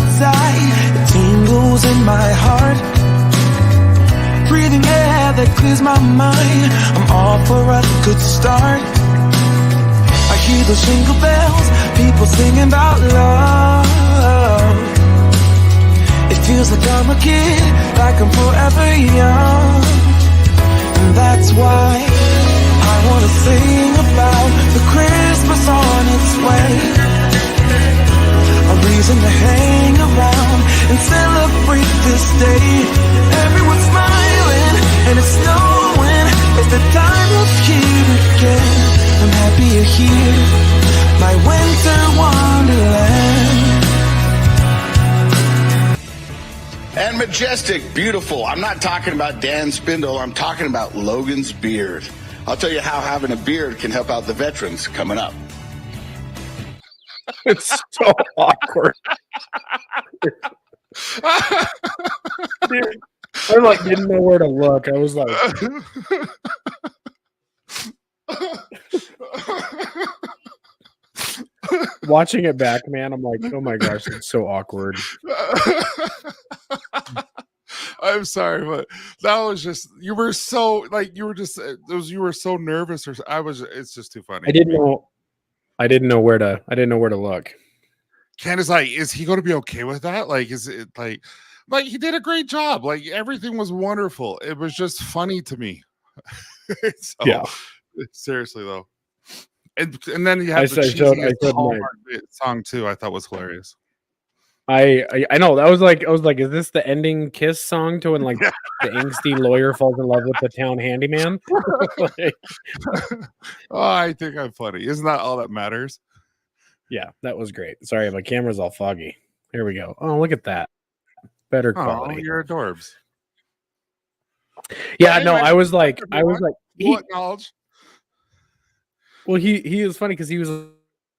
outside, it tingles in my heart. Breathing air that clears my mind, I'm all for a good start. I hear those jingle bells, people singing about love. It feels like I'm a kid, like I'm forever young. And that's why I wanna sing about the Christmas on its way. A reason to hang around and celebrate this day. Everyone's smiling and it's snowing, it's the time of year again. I'm happy you're here, my winter wonderland. And majestic, beautiful. I'm not talking about Dan Spindle, I'm talking about Logan's beard. I'll tell you how having a beard can help out the veterans coming up. It's so awkward. Dude, I like didn't know where to look. I was like, watching it back, man. I'm like, oh my gosh, it's so awkward. I'm sorry, but that was just you were so like you were just you were so nervous, or I was. It's just too funny. I didn't know where to look. Candace, like, is he going to be okay with that? Like, is it like he did a great job. Like, everything was wonderful. It was just funny to me. So, yeah. Seriously though, and then you have the cheesiest Hallmark song too. I thought was hilarious. I know that was like I was like, is this the ending Kiss song to when like the angsty lawyer falls in love with the town handyman? Like, oh, I think I'm funny. Isn't that all that matters? Yeah, that was great. Sorry, my camera's all foggy. Here we go. Oh, look at that. Better quality. Oh, you're adorbs. Yeah, anyway, no, I was like, what knowledge? Well, he was funny because he was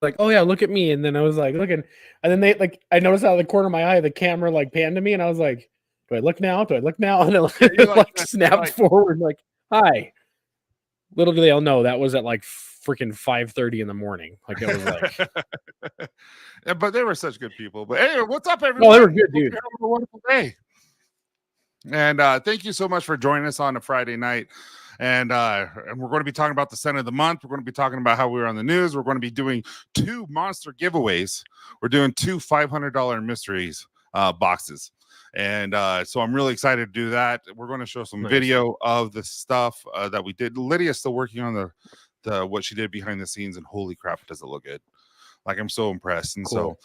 like, oh yeah, look at me, and then I was like looking, and then they like I noticed out of the corner of my eye the camera like panned to me, and I was like, do I look now? Do I look now? And it like snapped forward like, hi. Little do they all know that was at like freaking 5:30 in the morning. Like it was like, yeah, but they were such good people. But hey, what's up, everyone? Oh, they were good, dude. Have a wonderful day. And thank you so much for joining us on a Friday night. And we're going to be talking about the Scent of the Month. We're going to be talking about how we were on the news. We're going to be doing 2 monster giveaways. We're doing 2 $500 mysteries boxes. And so I'm really excited to do that. We're going to show some video of the stuff that we did. Lydia's still working on the what she did behind the scenes, and holy crap, does it look good. Like, I'm so impressed. And so,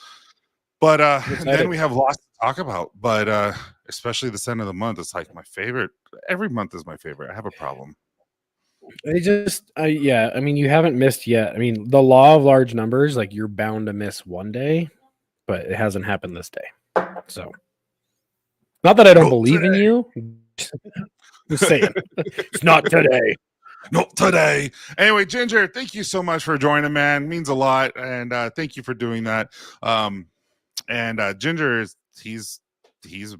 but then we have lots to talk about, but especially the Scent of the Month. It's like my favorite. Every month is my favorite. I have a problem. Yeah, I mean, you haven't missed yet. I mean, the law of large numbers, like you're bound to miss one day, but it hasn't happened this day. So, not that I don't believe in you. Just saying, it's not today. Not today. Anyway, Ginger, thank you so much for joining, man. It means a lot, and thank you for doing that. And Ginger he's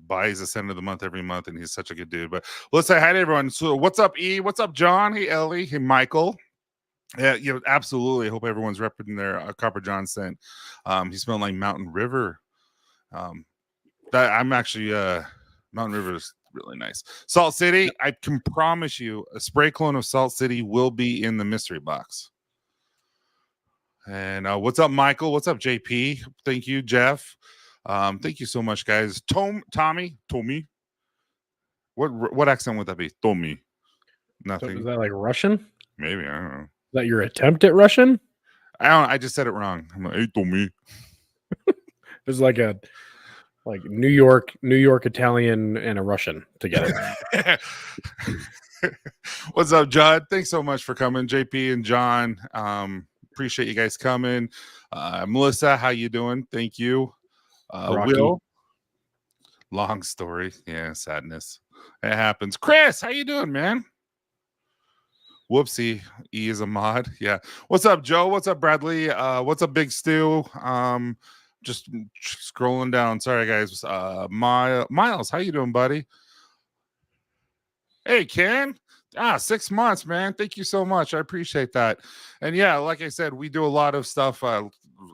buys the Scent of the Month every month, and he's such a good dude. But let's say hi to everyone. So what's up, E? What's up, John? Hey, Ellie. Hey, Michael. Yeah, absolutely. I hope everyone's repping their Copper John scent. He smelled like Mountain River. That I'm actually Mountain River is really nice. Salt City, I can promise you a spray clone of Salt City will be in the mystery box. And what's up, Michael? What's up, JP? Thank you, Jeff. Thank you so much, guys. Tommy. What accent would that be? Tommy. Nothing. So is that like Russian? Maybe, I don't know. Is that your attempt at Russian? I just said it wrong. I'm like, hey, Tommy. There's like a New York Italian and a Russian together. What's up, Judd? Thanks so much for coming, JP and John. Appreciate you guys coming. Melissa, how you doing? Thank you. Will. Long story. Yeah, sadness. It happens. Chris, how you doing, man? Whoopsie. E is a mod. Yeah. What's up, Joe? What's up, Bradley? What's up, Big Stu? Just scrolling down. Sorry, guys. Miles, how you doing, buddy? Hey, Ken. 6 months, man. Thank you so much. I appreciate that. And yeah, like I said, we do a lot of stuff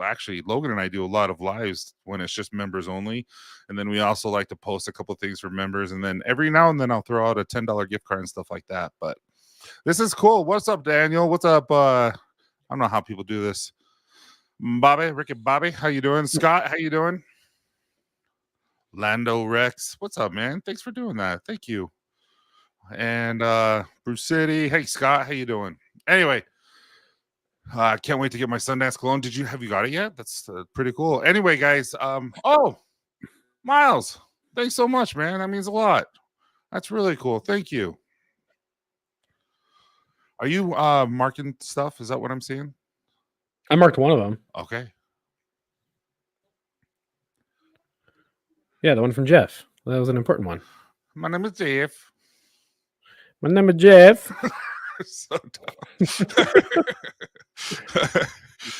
actually Logan and I do a lot of lives when it's just members only, and then we also like to post a couple things for members, and then every now and then I'll throw out a $10 gift card and stuff like that. But this is cool. What's up, Daniel? What's up? I don't know how people do this. Bobby, Ricky, Bobby, how you doing? Scott, how you doing? Lando Rex, what's up, man? Thanks for doing that. Thank you. And Bruce City, hey Scott, how you doing? Anyway, I can't wait to get my Sundance cologne. Have you got it yet? That's pretty cool. Anyway, guys, oh, Miles, thanks so much, man. That means a lot. That's really cool. Thank you. Are you marking stuff? Is that what I'm seeing? I marked one of them. Okay. Yeah, the one from Jeff. That was an important one. My name is Jeff. My name is Jeff. So dumb.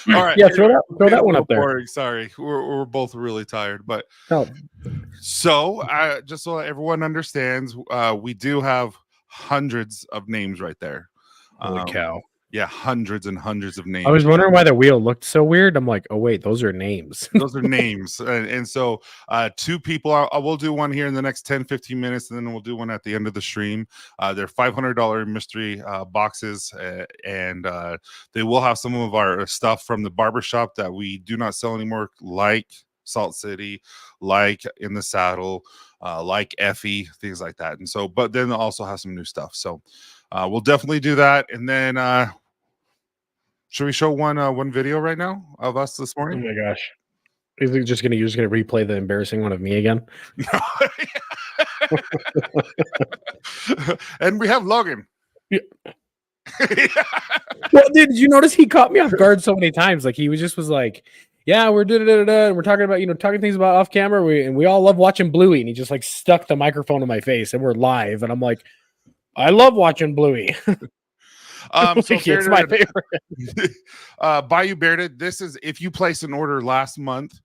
All right. Yeah, throw that one up there. Boring. Sorry, we're both really tired, but Oh. So just so everyone understands, we do have hundreds of names right there. Holy cow. Yeah, hundreds and hundreds of names. I was wondering why the wheel looked so weird. I'm like, oh wait, those are names. Those are names. And so two people, I will do one here in the next 10-15 minutes, and then we'll do one at the end of the stream. They're $500 mystery boxes, and they will have some of our stuff from the barbershop that we do not sell anymore, like Salt City, like In the Saddle, like Effie, things like that. And so, but then they'll also have some new stuff. So we'll definitely do that. And then should we show one video right now of us this Oh morning? my gosh. You're just gonna replay the embarrassing one of me again? And we have Logan. Yeah. Well, did you notice he caught me off guard so many times? Like he was like, yeah, we're and we're talking about talking things about off camera. We all love watching Bluey, and he just like stuck the microphone in my face, and we're live, and I'm like, I love watching Bluey. So it's my favorite. Bayou Bearded, this is if you placed an order last month,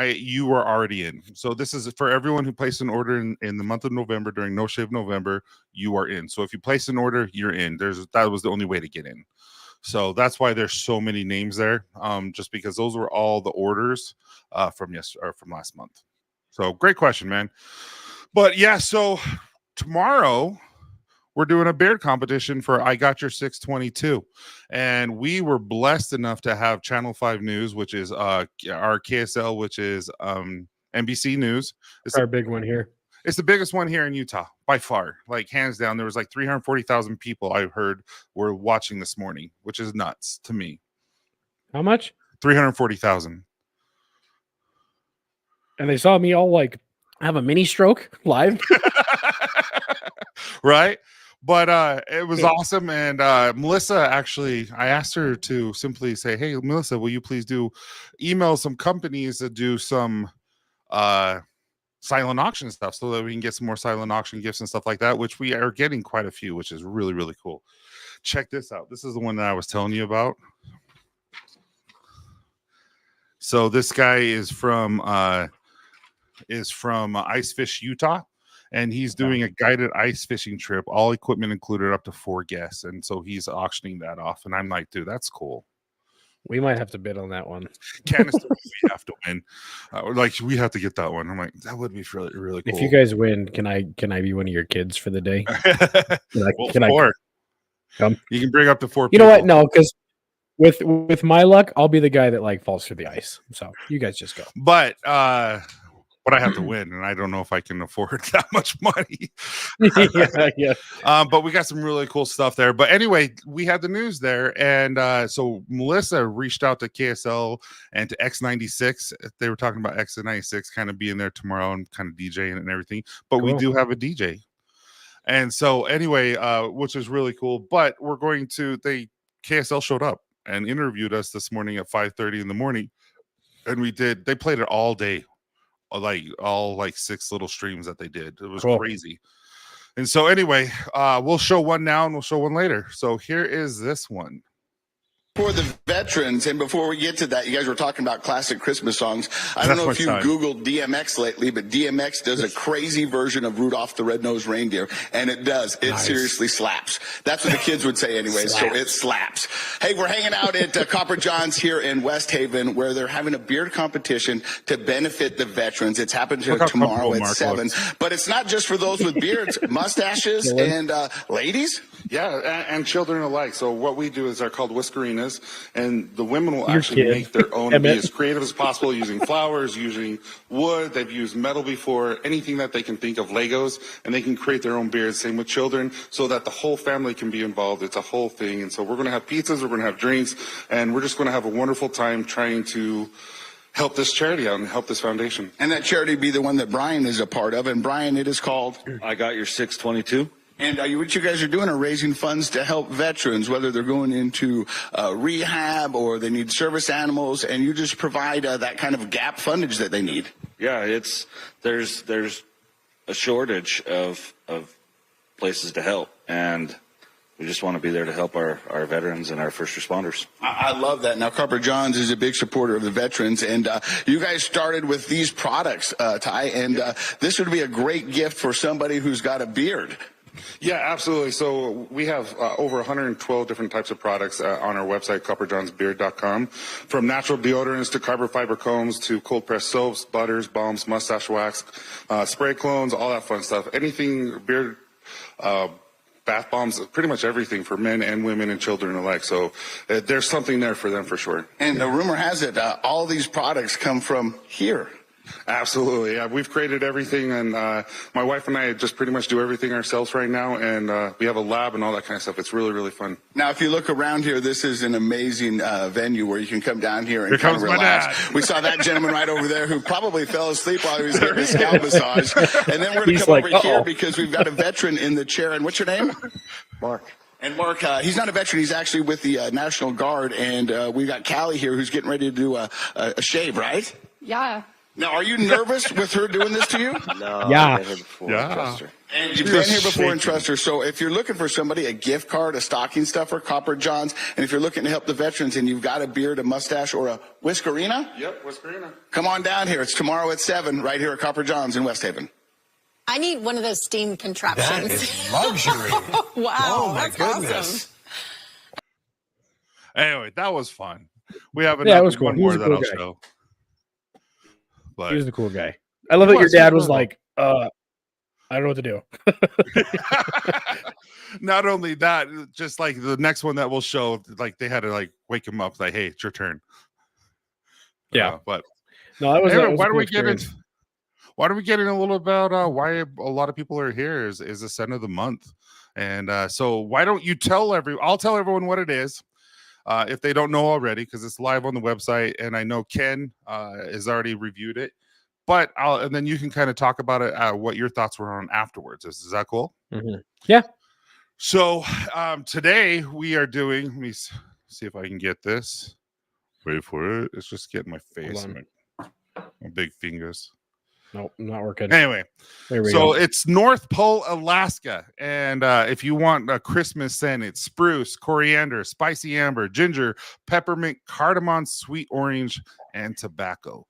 you were already in. So this is for everyone who placed an order in the month of November during No Shave November, you are in. So if you place an order, you're in. That was the only way to get in. So that's why there's so many names there. Just because those were all the orders from last month. So great question, man. But yeah, so tomorrow we're doing a beard competition for I Got Your 622. And we were blessed enough to have Channel 5 News, which is our KSL, which is NBC News. It's our big one here. It's the biggest one here in Utah by far, like hands down. There was like 340,000 people I heard were watching this morning, which is nuts to me. How much? 340,000. And they saw me all like have a mini stroke live. Right? But it was awesome. And Melissa, actually, I asked her to simply say, hey, Melissa, will you please email some companies that do some silent auction stuff so that we can get some more silent auction gifts and stuff like that, which we are getting quite a few, which is really, really cool. Check this out. This is the one that I was telling you about. So this guy is from Icefish, Utah. And he's doing a guided ice fishing trip, all equipment included, up to 4 guests. And so he's auctioning that off. And I'm like, dude, that's cool. We might have to bid on that one. Canister, we have to win. We have to get that one. I'm like, that would be really, really cool. If you guys win, can I be one of your kids for the day? Can I come? You can bring up to 4 You people. know what? No, because with my luck, I'll be the guy that like falls through the ice. So you guys just go. But I have to win, and I don't know if I can afford that much money. Yeah. But we got some really cool stuff there. But anyway, we had the news there, and so Melissa reached out to KSL and to X96. They were talking about X96 kind of being there tomorrow and kind of DJing and everything. But we do have a DJ, and so anyway, which is really cool. But we're going to KSL showed up and interviewed us this morning at 5:30 in the morning, and they played it all day. Like 6 little streams that they did. It was crazy. And so anyway, we'll show one now and we'll show one later. So here is this one. For the veterans, and before we get to that, you guys were talking about classic Christmas songs. I don't That's know my if you son. Googled DMX lately, but DMX does a crazy version of Rudolph the Red-Nosed Reindeer, and it does. It seriously slaps. That's what the kids would say anyway, so it slaps. Hey, we're hanging out at Copper John's here in West Haven, where they're having a beard competition to benefit the veterans. It's happening Look how tomorrow comfortable at Mark 7. looks. But it's not just for those with beards, mustaches, and ladies. Yeah, and children alike. So what we do is they're called whiskerinas, and the women will Your actually kid. make their own and be Emmett. as creative as possible using flowers, using wood. They've used metal before, anything that they can think of, Legos, and they can create their own beards. Same with children, so that the whole family can be involved. It's a whole thing. And so we're going to have pizzas, we're going to have drinks, and we're just going to have a wonderful time trying to help this charity out and help this foundation. And that charity be the one that Brian is a part of. And Brian, it is called... I got your 622. And what you guys are doing are raising funds to help veterans, whether they're going into rehab or they need service animals, and you just provide that kind of gap fundage that they need. Yeah, there's a shortage of places to help, and we just want to be there to help our veterans and our first responders. I love that. Now, Copper John's is a big supporter of the veterans, and you guys started with these products, Ty, and this would be a great gift for somebody who's got a beard. Yeah, absolutely. So we have over 112 different types of products on our website, copperjohnsbeard.com, from natural deodorants to carbon fiber combs to cold pressed soaps, butters, balms, mustache wax, spray clones, all that fun stuff. Anything beard, bath bombs, pretty much everything for men and women and children alike. So there's something there for them for sure. And the rumor has it, all these products come from here. Absolutely. Yeah, we've created everything, and my wife and I just pretty much do everything ourselves right now, and we have a lab and all that kind of stuff. It's really, really fun. Now, if you look around here, this is an amazing venue where you can come down here and Here kind of comes my relax. dad. We saw that gentleman right over there who probably fell asleep while he was getting his scalp massage. And then we're going to He's come like, over here "Uh-oh." because we've got a veteran in the chair. And what's your name? Mark. And Mark, he's not a veteran. He's actually with the National Guard. And we got Callie here who's getting ready to do a shave, right? Yeah. Now, are you nervous with her doing this to you? No, Yeah. I've been here before. Yeah. Trust her. And you've You're been here before shaking. and trust her. So if you're looking for somebody, a gift card, a stocking stuffer, Copper John's, and if you're looking to help the veterans and you've got a beard, a mustache, or a whiskerina, Yep, Whiskerina. come on down here. It's tomorrow at 7 right here at Copper John's in West Haven. I need one of those steam contraptions. That is luxury. Wow. Oh my that's goodness. awesome. Anyway, that was fun. We have Yeah, it was cool. one He more was a that cool I'll guy. show. But He was the cool guy. I love He that your was, he dad was was. like, I don't know what to do. not only that, just like the next one that we'll show, like they had to like wake him up, like, hey, it's your turn. Yeah. But No, that was, anyway, that was why a don't cool we get experience. into why don't we get in a little about why a lot of people are here is the scent of the month. And so why don't you I'll tell everyone what it is. If they don't know already, because it's live on the website, and I know Ken has already reviewed it. But and then you can kind of talk about it, what your thoughts were on afterwards. Is that cool? Mhm. Yeah. So today we are doing. Let me see if I can get this. Wait for it. It's just getting my face, on. my big fingers. Nope, not working. Anyway, There we so go. it's North Pole, Alaska, and if you want a Christmas scent, it's spruce, coriander, spicy amber, ginger, peppermint, cardamom, sweet orange, and tobacco.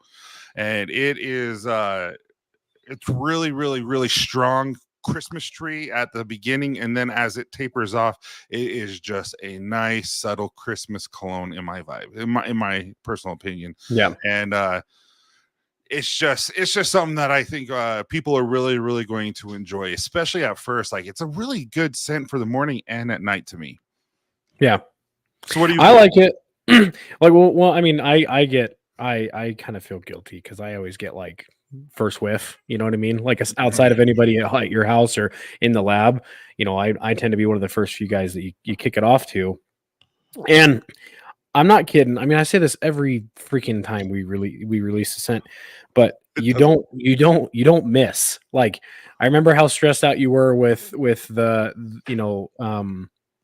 And it is it's really, really, really strong Christmas tree at the beginning, and then as it tapers off, it is just a nice, subtle Christmas cologne in my vibe, in my personal opinion. Yeah. And it's just something that I think people are really, really going to enjoy, especially at first. Like, it's a really good scent for the morning and at night to me. Yeah. So what do you I like it. Like, well, I mean, I kind of feel guilty because I always get like first whiff, you know what I mean? Like outside of anybody at your house or in the lab, you know, I tend to be one of the first few guys that you kick it off to. And I'm not kidding. I mean, I say this every freaking time we release a scent, but you don't miss. Like, I remember how stressed out you were with the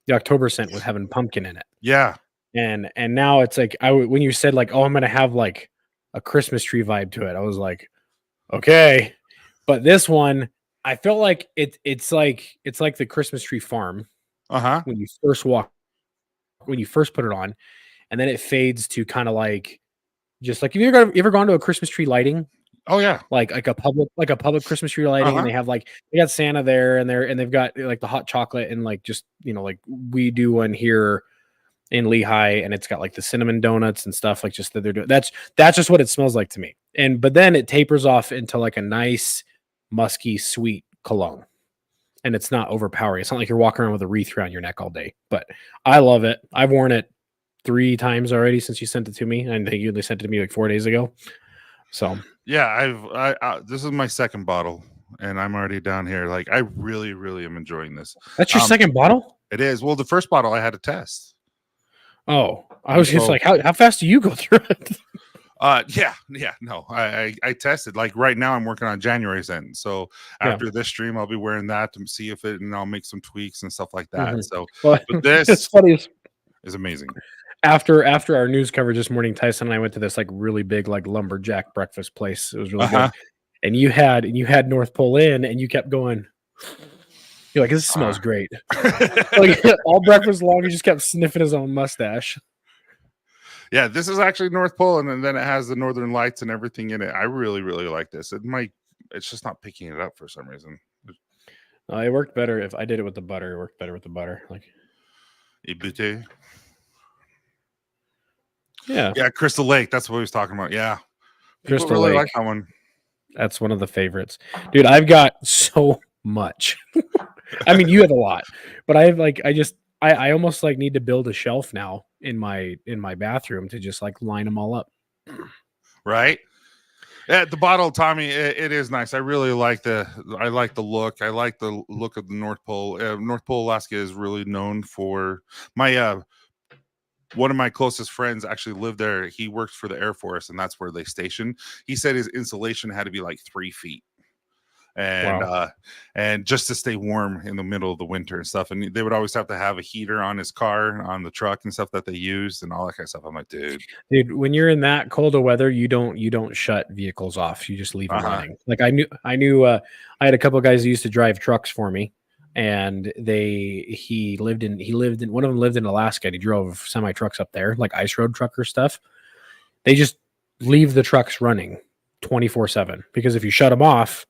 the October scent with having pumpkin in it. Yeah. And now it's like when you said like, oh, I'm gonna have like a Christmas tree vibe to it, I was like, okay. But this one, I felt like it's like the Christmas tree farm Uh-huh. when you first put it on. and then it fades to kind of like just like, have you ever gone to a Christmas tree lighting? Oh yeah. Like a public Christmas tree lighting, and they have like they got Santa there, and they've got like the hot chocolate, and like just like we do one here in Lehigh, and it's got like the cinnamon donuts and stuff like just that they're doing. That's just what it smells like to me. But then it tapers off into like a nice musky sweet cologne, and it's not overpowering. It's not like you're walking around with a wreath around your neck all day. But I love it. I've worn it 3 times already since you sent it to me. I think you only sent it to me like 4 days ago. So yeah, this is my second bottle, and I'm already down here. Like, I really, really am enjoying this. that's your second bottle? It is. Well, the first bottle I had to test. Oh, I was just like, how fast do you go through it? Yeah, no, I tested. Like right now, I'm working on January's end. So after this stream, I'll be wearing that to see if and I'll make some tweaks and stuff like that. So, but this it's funny is amazing. After our news coverage this morning, Tyson and I went to this like really big like lumberjack breakfast place. It was really good. And you had North Pole in, and you kept going. You're like, this smells great. Like all breakfast long, he just kept sniffing his own mustache. Yeah, this is actually North Pole, and then it has the Northern Lights and everything in it. I really, really like this. It's just not picking it up for some reason. It worked better if I did it with the butter. It worked better with the butter. Like, Ibute. Yeah, Crystal Lake. That's what he was talking about. Yeah, Crystal really Lake. like that one. That's one of the favorites, dude. I've got so much. I mean, you have a lot, but I have like I almost like need to build a shelf now in my bathroom to just like line them all up. Right. Yeah, the bottle, Tommy, it is nice. I really like the look. I like the look of the North Pole. North Pole, Alaska is really known for my one of my closest friends actually lived there. He worked for the Air Force, and that's where they stationed. He said his insulation had to be like 3 feet. And just to stay warm in the middle of the winter and stuff. And they would always have to have a heater on his car, on the truck and stuff that they used and all that kind of stuff. I'm like, dude, when you're in that cold of weather, you don't shut vehicles off. You just leave them running. Like I knew I had a couple of guys who used to drive trucks for me, and he lived in one of them lived in Alaska, and he drove semi trucks up there, like ice road trucker stuff. They just leave the trucks running 24/7, because if you shut them off,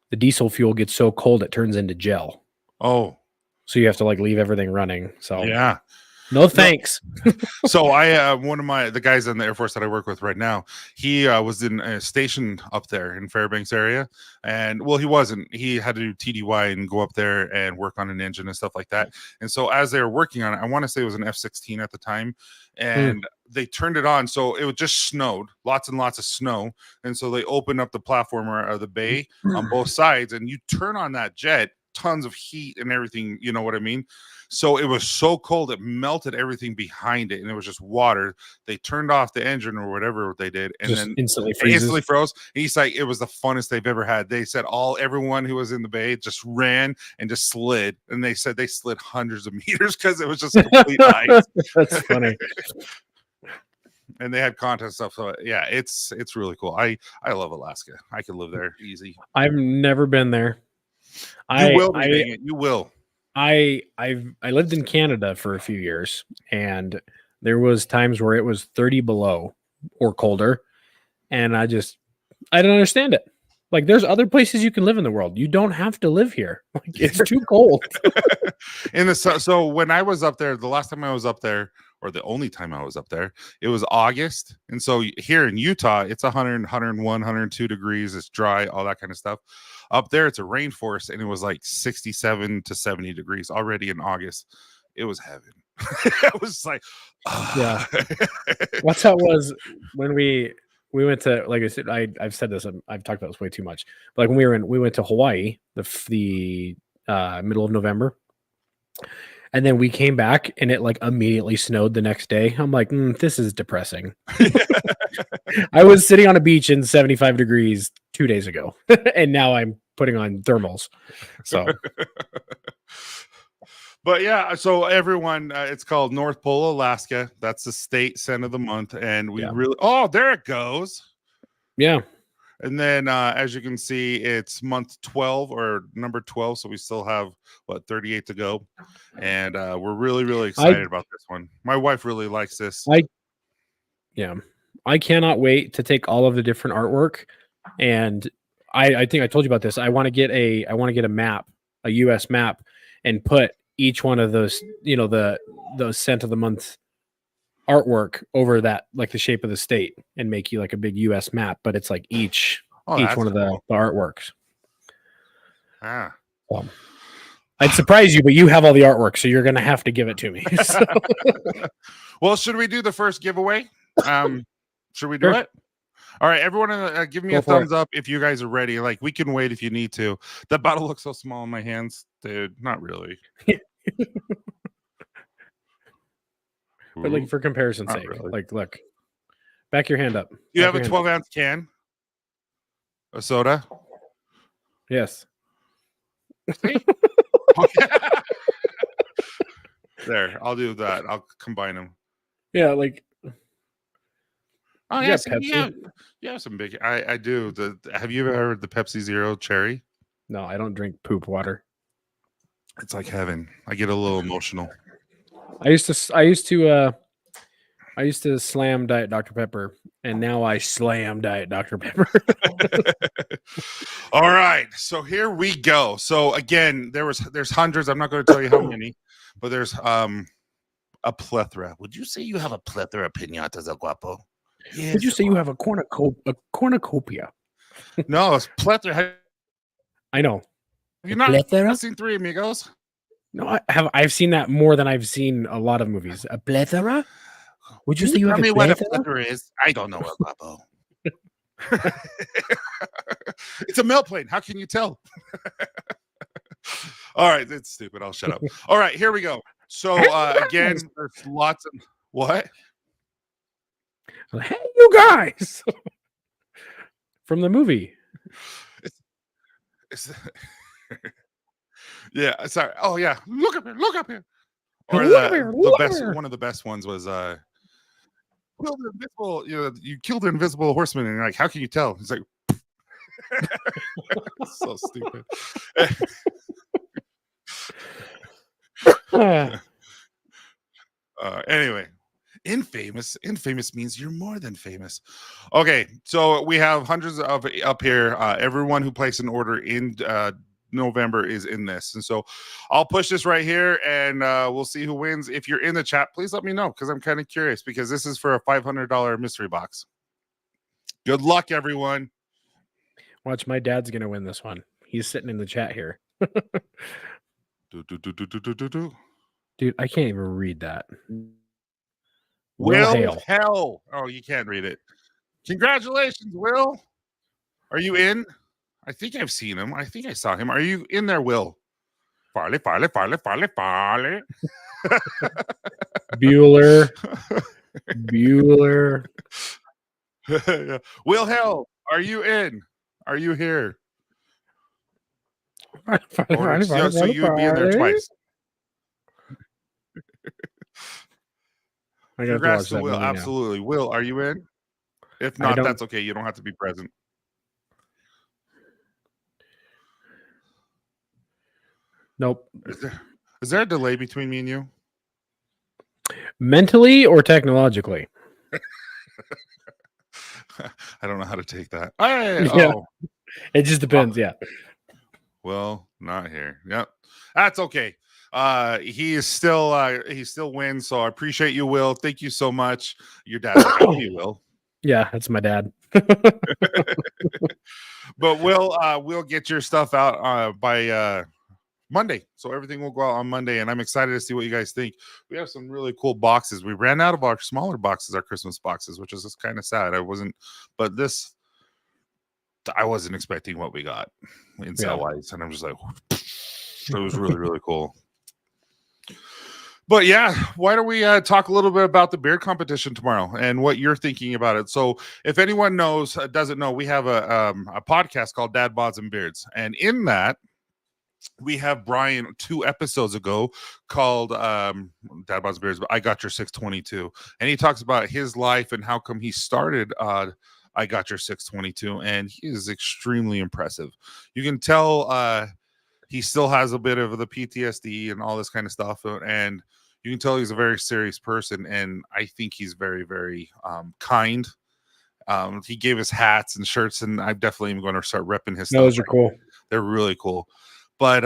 the diesel fuel gets so cold it turns into gel. Oh, so you have to like leave everything running. So yeah, no thanks. So I one of the guys in the Air Force that I work with right now, he was in a station up there in Fairbanks area, and well, he wasn't. He had to do TDY and go up there and work on an engine and stuff like that. And so as they were working on it, I want to say it was an F-16 at the time, and they turned it on, so it just snowed, lots and lots of snow, and so they opened up the platform or the bay on both sides, and you turn on that jet, tons of heat and everything, you know what I mean? So it was so cold it melted everything behind it, and it was just water. They turned off the engine or whatever they did, and just then instantly froze. And he's like, it was the funnest they've ever had. They said everyone who was in the bay just ran and just slid, and they said they slid hundreds of meters because it was just complete ice. That's funny. And they had content stuff. So yeah, it's really cool. I love Alaska. I could live there easy. I've never been there. You will. I lived in Canada for a few years, and there was times where it was 30 below or colder, and I don't understand it. Like, there's other places you can live in the world. You don't have to live here. Like, it's too cold. So when I was up there, the last time I was up there, or the only time I was up there, it was August. And so here in Utah, it's 100, 101, 102 degrees. It's dry, all that kind of stuff. Up there, it's a rainforest, and it was like 67 to 70 degrees already in August. It was heaven. It was like, yeah. What's that was when we went to, like I said, I've said this, I've talked about this way too much. But like when we went to Hawaii, the middle of November, and then we came back and it like immediately snowed the next day. I'm like, this is depressing. I was sitting on a beach in 75 degrees 2 days ago, and now I'm putting on thermals. So, but yeah, so everyone, it's called North Pole, Alaska. That's the state scent of the month, and we really. Oh, there it goes. Yeah. And then, as you can see, it's month 12 or number 12. So we still have, 38 to go. And we're really, really excited about this one. My wife really likes this. I cannot wait to take all of the different artwork. And I think I told you about this. I want to get a map, a US map, and put each one of those, those scent of the month artwork over that, like the shape of the state, and make you like a big US map, but it's like each one of the artworks. I'd surprise you, but you have all the artwork, so you're gonna have to give it to me. So. Well, should we do the first giveaway? Should we do it? All right, everyone, give me a thumbs up if you guys are ready. Like, we can wait if you need to. That bottle looks so small in my hands, dude. Not really. But like for comparison's sake, like look, back your hand up. You have a 12-ounce can of soda? Yes. There, I'll do that. I'll combine them. Yeah, like. Oh yeah, Pepsi. Yeah, some big. I do. Have you ever heard the Pepsi Zero Cherry? No, I don't drink poop water. It's like heaven. I get a little emotional. I used to slam Diet Dr. Pepper, and now I slam Diet Dr. Pepper. All right, so here we go. So again, there's hundreds. I'm not going to tell you how many, but there's a plethora. Would you say you have a plethora of piñatas, El Guapo? Yes. Would you say you have a cornucopia? No, it's plethora. I know. Have you not seen Three Amigos? No, I've seen that more than I've seen a lot of movies. A plethora? Would you say you have a what a plethora is? I don't know, El Guapo. It's a milk plane. How can you tell? All right, that's stupid. I'll shut up. All right, here we go. So again, there's lots of what? Hey, you guys! From the movie. Yeah, sorry. Oh yeah, look up here. Or one of the best ones was killed the invisible. You killed the invisible horseman, and you're like, how can you tell? He's like, so stupid. Anyway, infamous means you're more than famous. Okay, so we have hundreds of up here. Everyone who placed an order in November is in this, and so I'll push this right here, and we'll see who wins. If you're in the chat, please let me know, because I'm kind of curious, because this is for a $500 mystery box. Good luck, everyone. Watch, my dad's gonna win this one. He's sitting in the chat here. Dude, I can't even read that. Will Hell. Oh, you can't read it. Congratulations, Will. Are you in? I think I've seen him. I think I saw him. Are you in there, Will? Farley. Bueller. Will Hell, are you in? Are you here? So you'd be in there twice. Congrats to Will. Absolutely. Now. Will, are you in? If not, that's okay. You don't have to be present. Nope. Is there a delay between me and you? Mentally or technologically? I don't know how to take that. It just depends. Yeah. Well, not here. Yep. That's okay. He still wins. So I appreciate you, Will. Thank you so much. Your dad, you Will. Yeah, that's my dad. But we'll get your stuff out by Monday. So everything will go out on Monday, and I'm excited to see what you guys think. We have some really cool boxes. We ran out of our smaller boxes, our Christmas boxes, which is just kind of sad. I wasn't expecting what we got in sale wise, and I'm just like, it was really, really cool. But yeah, why don't we talk a little bit about the beard competition tomorrow and what you're thinking about it? So if anyone doesn't know, we have a podcast called Dad Bods and Beards, and in that we have Brian 2 episodes ago called Dad Bods and Beards, but I Got Your 622, and he talks about his life and how come he started I got your 622, and he is extremely impressive. You can tell he still has a bit of the PTSD and all this kind of stuff, and you can tell he's a very serious person, and I think he's very, very kind. He gave us hats and shirts, and I definitely am going to start repping his stuff. Those are cool. They're really cool. But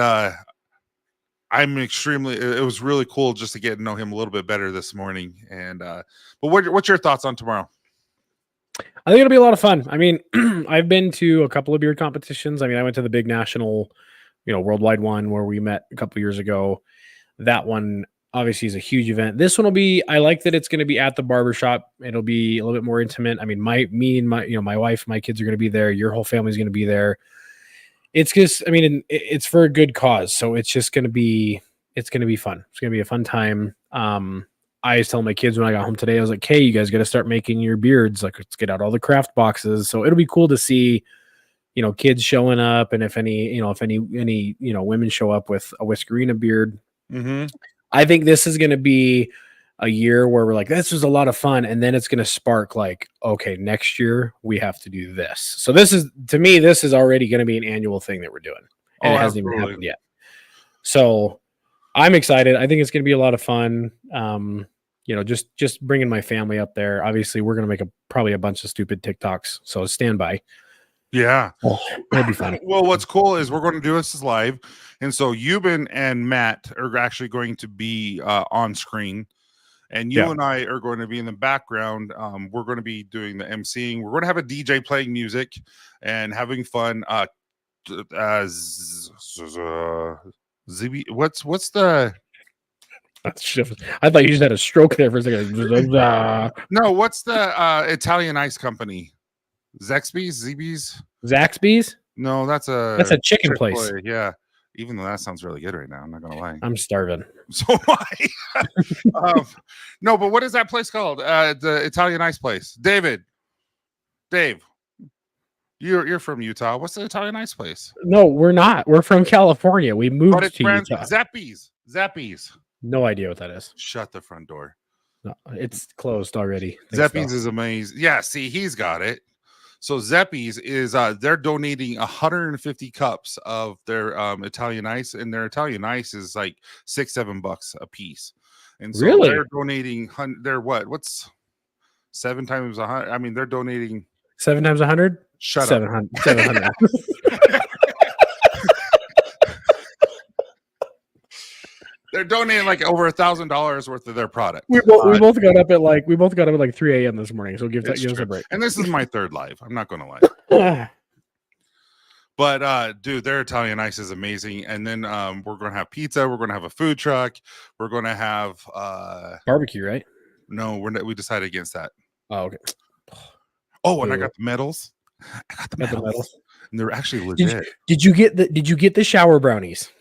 it was really cool just to get to know him a little bit better this morning. And but what's your thoughts on tomorrow? I think it'll be a lot of fun. I mean, I've been to a couple of beard competitions. I mean, I went to the big national, worldwide one where we met a couple years ago. That one obviously is a huge event. This one will be, I like that it's going to be at the barbershop. It'll be a little bit more intimate. I mean, my wife, my kids are going to be there. Your whole family's going to be there. It's just, I mean, it's for a good cause. So it's just going to be, it's going to be fun. It's going to be a fun time. I was telling my kids when I got home today, I was like, hey, you guys got to start making your beards. Like, let's get out all the craft boxes. So it'll be cool to see, kids showing up. And if any women show up with a Whiskerina beard. Mm-hmm. I think this is going to be a year where we're like, this was a lot of fun. And then it's going to spark like, okay, next year we have to do this. So this is, to me, this is already going to be an annual thing that we're doing. And it hasn't even happened yet. So I'm excited. I think it's going to be a lot of fun. Just bringing my family up there. Obviously we're going to make probably a bunch of stupid TikToks. So stand by. Yeah. It'll be fun. Well, what's cool is we're going to do this live. And so Euban and Matt are actually going to be on screen. And you and I are going to be in the background. We're going to be doing the emceeing. We're going to have a DJ playing music and having fun. What's the... I thought you just had a stroke there for a second. No, what's the Italian ice company? Zaxby's? No, that's a chicken place. Yeah. Even though that sounds really good right now, I'm not gonna lie. I'm starving. So am I. No, but what is that place called? The Italian ice place. Dave, you're from Utah. What's the Italian ice place? No, we're not. We're from California. We moved to Utah. Zappies. No idea what that is. Shut the front door. No, it's closed already. Zappies is amazing. Yeah, see, he's got it. So Zeppi's is they're donating 150 cups of their Italian ice, and their Italian ice is like $6-7 a piece. And so really? They're donating. They're what's 7 times 100? I mean, they're donating 7 times 100. Shut 700. up. 700. They're donating like over $1,000 worth of their product. We both got up at like 3 a.m. this morning. So give us a break. And this is my third live. I'm not going to lie. But dude, their Italian ice is amazing. And then we're going to have pizza. We're going to have a food truck. We're going to have barbecue, right? No, we decided against that. Oh, okay. Oh, and I got the medals. I got the medals. And they're actually legit. Did you get the shower brownies?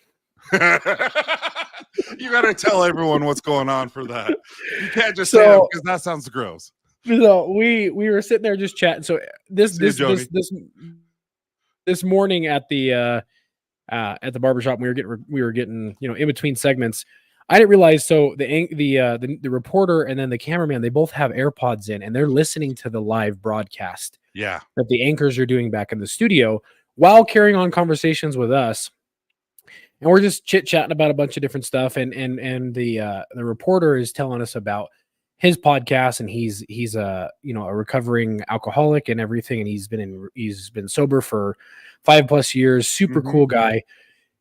You got to tell everyone what's going on for that. You can't just say it because that sounds gross. So we were sitting there just chatting. So this morning at the barbershop, we were getting in between segments. I didn't realize. So the reporter and then the cameraman, they both have AirPods in and they're listening to the live broadcast. Yeah, that the anchors are doing back in the studio while carrying on conversations with us. And we're just chit-chatting about a bunch of different stuff. And the reporter is telling us about his podcast, and he's a recovering alcoholic and everything. And he's been sober for 5+ years, super cool guy.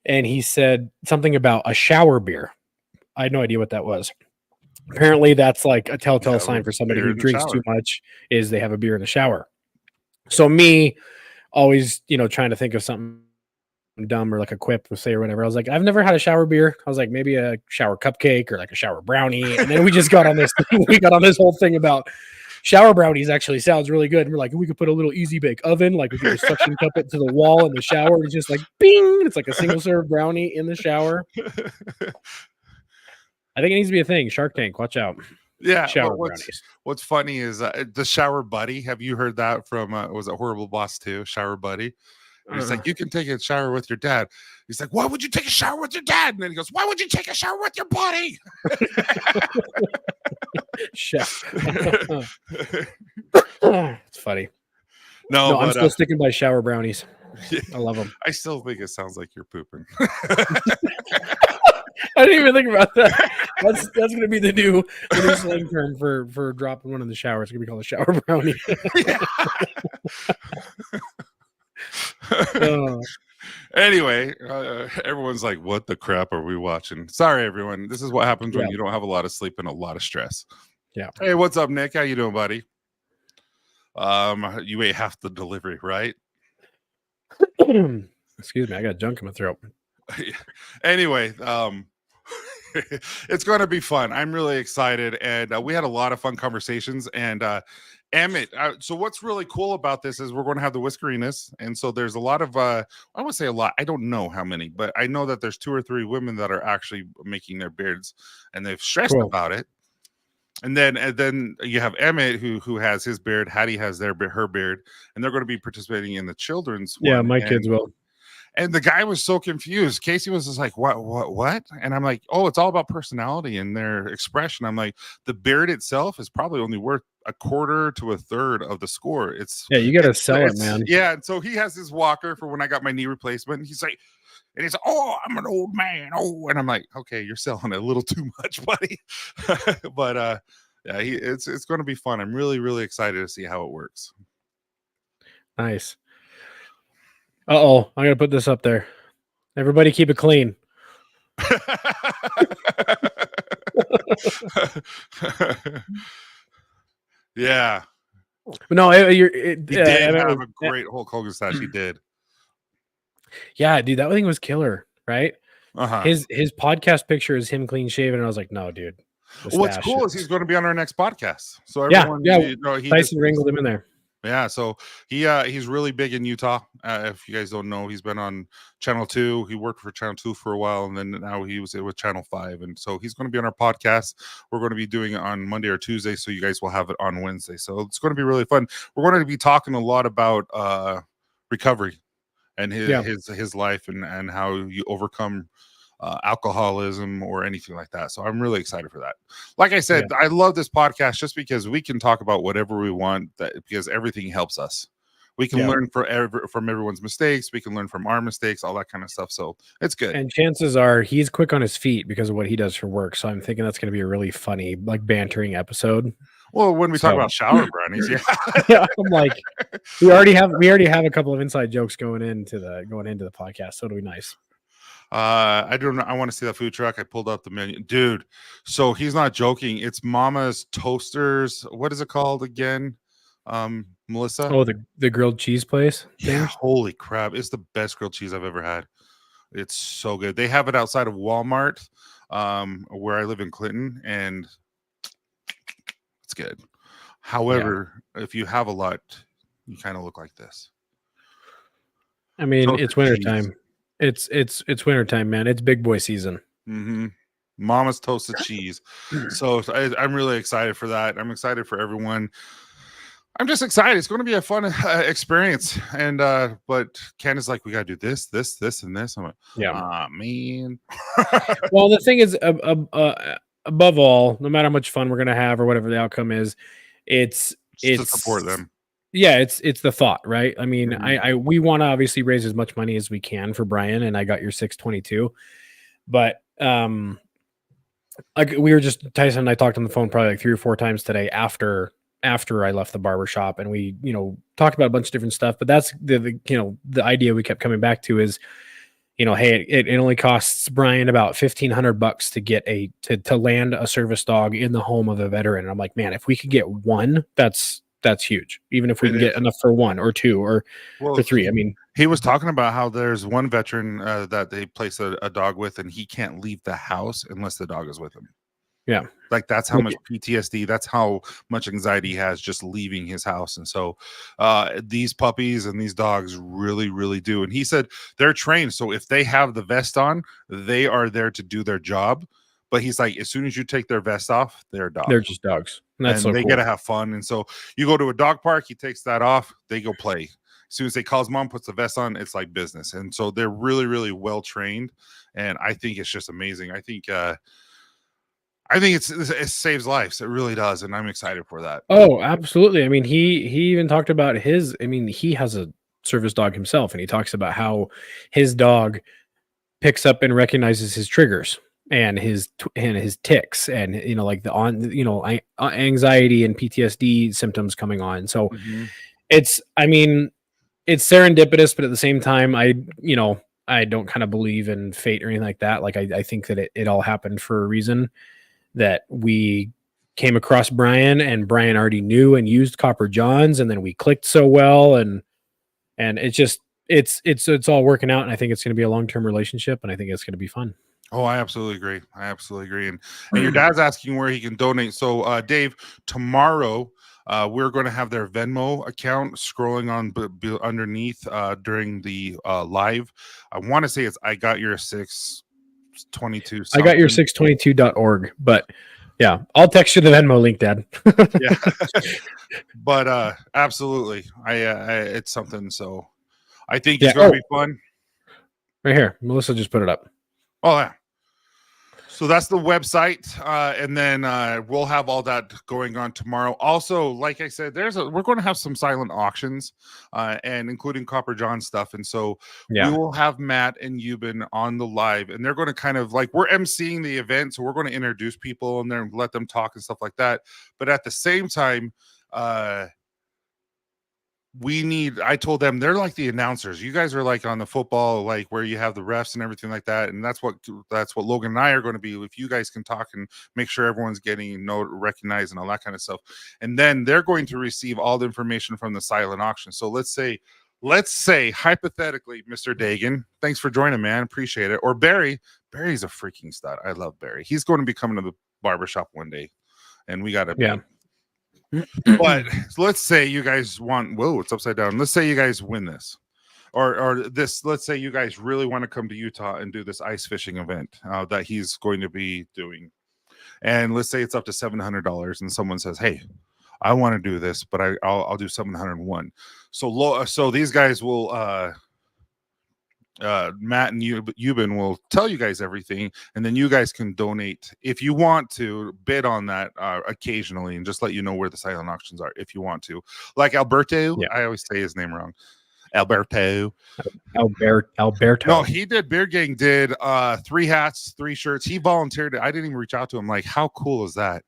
And he said something about a shower beer. I had no idea what that was. Apparently that's like a telltale sign for somebody who drinks too much is they have a beer in the shower. So me always, trying to think of something dumb or like a quip or say or whatever. I was like, I've never had a shower beer. I was like, maybe a shower cupcake or like a shower brownie. And then we just got on this whole thing about shower brownies actually sounds really good. And we're like, we could put a little easy bake oven, like we could just suction cup it to the wall in the shower. And it's just like bing. It's like a single serve brownie in the shower. I think it needs to be a thing. Shark Tank, watch out. Yeah. Shower brownies. What's funny is the shower buddy. Have you heard that from was it Horrible Boss 2? Shower buddy. And he's like, you can take a shower with your dad. He's like, why would you take a shower with your dad? And then he goes, why would you take a shower with your buddy? It's funny. No, No, I'm but still sticking by shower brownies. I love them. I still think it sounds like you're pooping. I didn't even think about that. That's gonna be the new slang term for dropping one in the shower. It's gonna be called a shower brownie. Oh, Anyway, everyone's like, "What the crap are we watching?" Sorry, everyone. This is what happens when Yeah. you don't have a lot of sleep and a lot of stress. Yeah. Hey, what's up, Nick? How you doing, buddy? You ate half the delivery, right? excuse me, I got junk in my throat. Anyway, it's going to be fun. I'm really excited, and we had a lot of fun conversations. And Emmett, so what's really cool about this is we're going to have the Whiskerinas, and so there's a lot of I would say a lot. I don't know how many, but I know that there's 2 or 3 women that are actually making their beards, and they've stressed Cool. about it. And then you have Emmett who has his beard, Hattie has her beard, and they're going to be participating in the children's Yeah, one. my kids will. And the guy was so confused. Casey was just like, what? And I'm like, oh, it's all about personality and their expression. I'm like, the beard itself is probably only worth a quarter to a third of the score. Yeah, you got to sell it, man. Yeah. And so he has his walker for when I got my knee replacement. And he's like, oh, I'm an old man. Oh, and I'm like, okay, you're selling it a little too much, buddy. But yeah, it's going to be fun. I'm really, really excited to see how it works. Nice. I'm gonna put this up there. Everybody keep it clean. Yeah. But no, He did have a great Hulk Hogan stash. He did. Yeah, dude, that thing was killer, right? Uh-huh. His podcast picture is him clean shaven, and I was like, no, dude. What's cool is he's going to be on our next podcast. So Yeah, everyone, yeah. Tyson wrangled him in there. Yeah, so he's really big in Utah. If you guys don't know, he's been on Channel 2. He worked for Channel 2 for a while, and then now he was with Channel 5. And so he's going to be on our podcast. We're going to be doing it on Monday or Tuesday, so you guys will have it on Wednesday. So it's going to be really fun. We're going to be talking a lot about recovery and his life and how you overcome alcoholism or anything like that. So I'm really excited for that. Like I said, I love this podcast just because we can talk about whatever we want, because everything helps us. We can learn from everyone's mistakes. We can learn from our mistakes, all that kind of stuff. So it's good. And chances are he's quick on his feet because of what he does for work. So I'm thinking that's going to be a really funny, like bantering episode. Well, when we talk about shower brownies, yeah, I'm like, we already have a couple of inside jokes going into the podcast. So it'll be nice. I don't know. I want to see that food truck. I pulled up the menu, dude. So he's not joking. It's Mama's Toasters. What is it called again? Melissa? Oh, the grilled cheese place. Yeah. Holy crap. It's the best grilled cheese I've ever had. It's so good. They have it outside of Walmart, where I live in Clinton, and it's good. However, if you have a lot, you kind of look like this. I mean, it's wintertime. It's wintertime, man. It's big boy season. Mm-hmm. Mama's toasted cheese. So I'm really excited for that. I'm excited for everyone. I'm just excited. It's going to be a fun experience. And but Ken is like, we got to do this, and this. I'm like, yeah, man. Well, the thing is, above all, no matter how much fun we're going to have or whatever the outcome is, it's to support them. Yeah, it's the thought, right? I mean, we want to obviously raise as much money as we can for Brian, and I got your 622. But like we were just, Tyson and I talked on the phone probably like 3 or 4 times today after I left the barbershop, and we, talked about a bunch of different stuff. But that's the idea we kept coming back to is, hey, it only costs Brian about $1,500 to get to land a service dog in the home of a veteran. And I'm like, man, if we could get one, that's huge. Even if we can get enough for 1 or 2 or 3. I mean, he was talking about how there's one veteran that they place a dog with, and he can't leave the house unless the dog is with him. Yeah. Like that's how much PTSD, that's how much anxiety he has just leaving his house. And so these puppies and these dogs really, really do. And he said they're trained. So if they have the vest on, they are there to do their job. But he's like, as soon as you take their vest off, they're dogs. They're just dogs. And they got to have fun. And so you go to a dog park, he takes that off, they go play. As soon as they call his mom, puts the vest on, it's like business. And so they're really, really well trained. And I think it's just amazing. I think I think it saves lives. It really does, and I'm excited for that. Oh, absolutely. I mean, he even talked about his. I mean, he has a service dog himself, and he talks about how his dog picks up and recognizes his triggers and his ticks, and like the anxiety and PTSD symptoms coming on. So it's, I mean, it's serendipitous, but at the same time, I don't kind of believe in fate or anything like that. Like I think that it all happened for a reason. That we came across Brian, and Brian already knew and used Copper Johns, and then we clicked so well, and it's just it's all working out, and I think it's going to be a long-term relationship, and I think it's going to be fun. Oh, I absolutely agree. And your dad's asking where he can donate. So Dave, tomorrow we're going to have their Venmo account scrolling on underneath during the live. I want to say it's I got your 622. I got your 622.org, but yeah, I'll text you the Venmo link, Dad. Yeah, but absolutely, it's something. So I think it's going to be fun. Right here, Melissa just put it up. Oh yeah. So that's the website, and then we'll have all that going on tomorrow. Also, like I said, we're going to have some silent auctions, and including Copper John stuff. And so we will have Matt and Euban on the live, and they're going to kind of like, we're emceeing the event, so we're going to introduce people in there and let them talk and stuff like that. But at the same time, I told them they're like the announcers. You guys are like on the football, like where you have the refs and everything like that. And that's what Logan and I are going to be. If you guys can talk and make sure everyone's getting recognized and all that kind of stuff. And then they're going to receive all the information from the silent auction. So let's say hypothetically, Mr. Dagan, thanks for joining, man. Appreciate it. Or Barry's a freaking stud. I love Barry. He's going to be coming to the barbershop one day, and we got to But let's say you guys want, whoa, it's upside down. Let's say you guys win this, or this. Let's say you guys really want to come to Utah and do this ice fishing event that he's going to be doing, and let's say it's up to $700, and someone says, "Hey, I want to do this, but I'll do 701." So these guys will. Matt and Euban will tell you guys everything, and then you guys can donate if you want to bid on that occasionally, and just let you know where the silent auctions are if you want to. Like Alberto, I always say his name wrong. Alberto. Alberto. No, he did. Beard Gang did 3 hats, 3 shirts. He volunteered. I didn't even reach out to him. Like, how cool is that?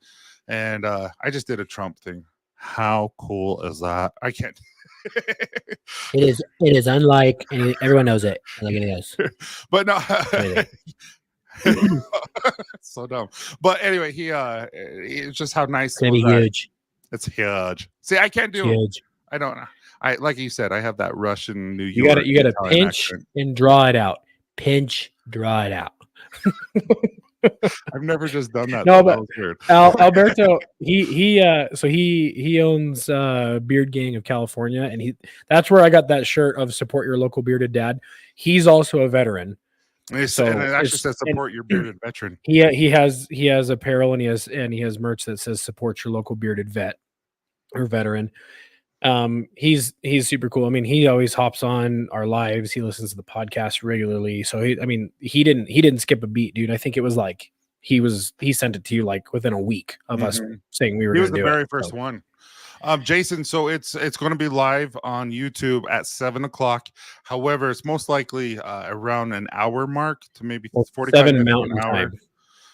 And I just did a Trump thing. How cool is that? I can't. It is unlike, and everyone knows it. Like it is. But no. So dumb. But anyway, it's just how nice. It's gonna be huge. It's huge. See, I can't do huge. It. I don't know. Like you said, I have that Russian New York. You got to pinch and draw it out. Pinch, draw it out. I've never just done that. No, but that was weird. Alberto, he owns Beard Gang of California, and that's where I got that shirt of support your local bearded dad. He's also a veteran. And it actually says support your bearded veteran. He has apparel, and he has merch that says support your local bearded vet or veteran. He's super cool. I mean, he always hops on our lives. He listens to the podcast regularly. So he didn't skip a beat, dude. I think it was like he sent it to you like within a week of us saying we were. He was the very first one. Jason, so it's going to be live on YouTube at 7:00. However, it's most likely around an hour mark to maybe 45 7 minutes, Mountain an hour. Time.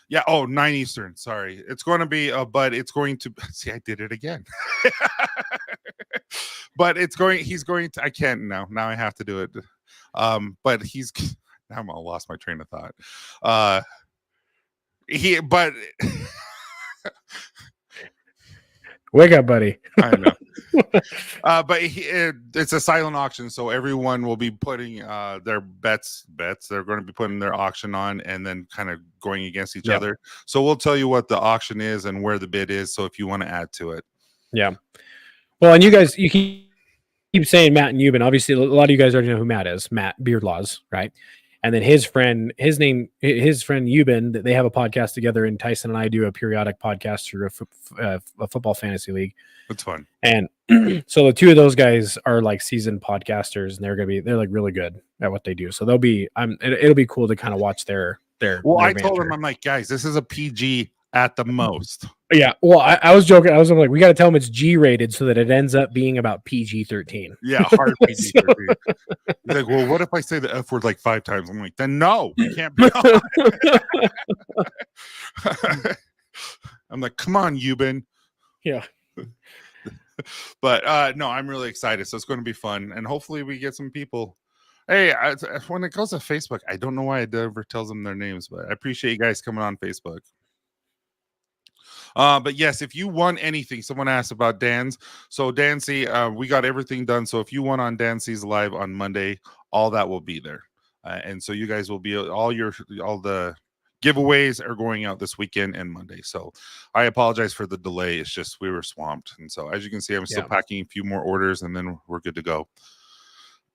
Yeah. Oh, 9 Eastern. Sorry. It's going to be, but it's going to see, I did it again. But he's going to, I can't now I have to do it. But now I'm all lost my train of thought. Wake up, buddy. I know. But it's a silent auction, so everyone will be putting their bets. They're going to be putting their auction on, and then kind of going against each other. So we'll tell you what the auction is and where the bid is. So if you want to add to it, Well, and you keep saying Matt and Euban. Obviously, a lot of you guys already know who Matt is. Matt Beardlaws, right? And then his friend Euban, they have a podcast together, and Tyson and I do a periodic podcast through a football fantasy league. It's fun. And so the two of those guys are like seasoned podcasters, and they're like really good at what they do. So it'll be cool to kind of watch their Well, their I told banter. them, I'm like, guys, this is a PG at the most. Yeah. Well, I was joking. I was like, we got to tell him it's G-rated so that it ends up being about PG-13. Yeah, hard PG-13. He's like, well, what if I say the F word like 5 times? I'm like, then no, you can't be on. I'm like, come on, Euban. Yeah. But no, I'm really excited. So it's going to be fun. And hopefully we get some people. Hey, when it goes to Facebook, I don't know why it never tells them their names, but I appreciate you guys coming on Facebook. But yes, if you won anything, someone asked about Dan's. So Dancy, we got everything done. So if you won on Dancy's live on Monday, all that will be there. And so you guys will be all the giveaways are going out this weekend and Monday. So I apologize for the delay. It's just we were swamped. And so as you can see, I'm still packing a few more orders and then we're good to go.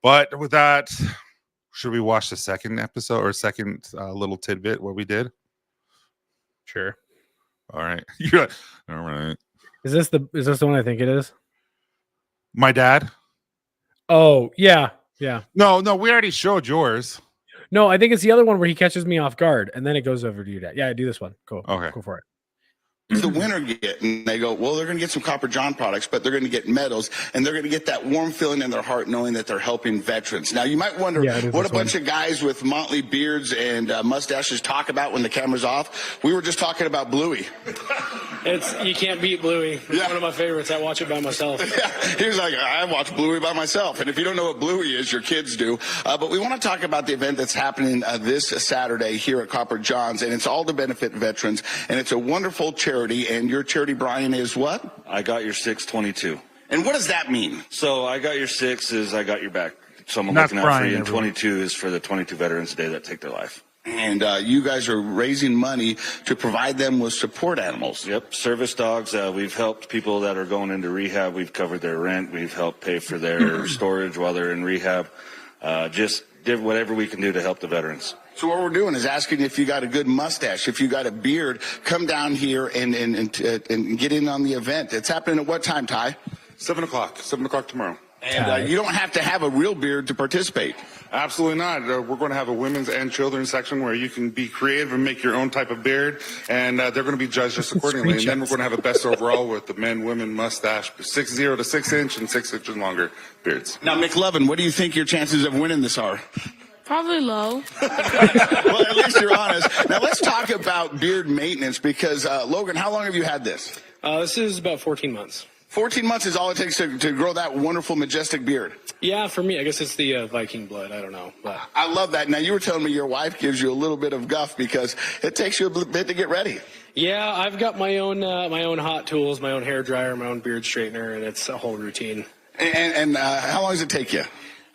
But with that, should we watch the second episode or second little tidbit what we did? Sure. All right. You're like, all right. Is this the one I think it is? My dad? Oh, yeah. Yeah. No, we already showed yours. No, I think it's the other one where he catches me off guard and then it goes over to your dad. Yeah, I do this one. Cool. Okay. Go for it. The winner get? And they go, well, they're going to get some Copper John products, but they're going to get medals, and they're going to get that warm feeling in their heart knowing that they're helping veterans. Now, you might wonder what a bunch of guys with motley beards and mustaches talk about when the camera's off. We were just talking about Bluey. You can't beat Bluey. It's one of my favorites. I watch it by myself. Yeah, he was like, I watch Bluey by myself. And if you don't know what Bluey is, your kids do. But we want to talk about the event that's happening this Saturday here at Copper John's, and it's all to benefit veterans, and it's a wonderful charity. And your charity, Brian, is what? I Got Your 622. And what does that mean? So I Got Your 6 is I got your back. Someone That's looking out for you. Brian, And 22 is for the 22 Veterans Day that take their life. And you guys are raising money to provide them with support animals. Yep, service dogs. We've helped people that are going into rehab. We've covered their rent. We've helped pay for their storage while they're in rehab. Just did whatever we can do to help the veterans. So what we're doing is asking if you got a good mustache, if you got a beard, come down here and get in on the event. It's happening at what time, Ty? 7 o'clock. 7 o'clock tomorrow. And you don't have to have a real beard to participate. Absolutely not. We're going to have a women's and children's section where you can be creative and make your own type of beard, and they're going to be judged just accordingly. And then we're going to have a best overall with the men, women, mustache, 6'0" to 6 inch and 6 inches longer beards. Now, McLovin, what do you think your chances of winning this are? Probably low. Well, at least you're honest. Now, let's talk about beard maintenance because, Logan, how long have you had this? This is about 14 months. 14 months is all it takes to grow that wonderful, majestic beard. Yeah, for me, I guess it's the Viking blood. I don't know. But I love that. Now, you were telling me your wife gives you a little bit of guff because it takes you a bit to get ready. yeah, I've got my own hot tools, my own hair dryer, my own beard straightener, and it's a whole routine. And how long does it take you?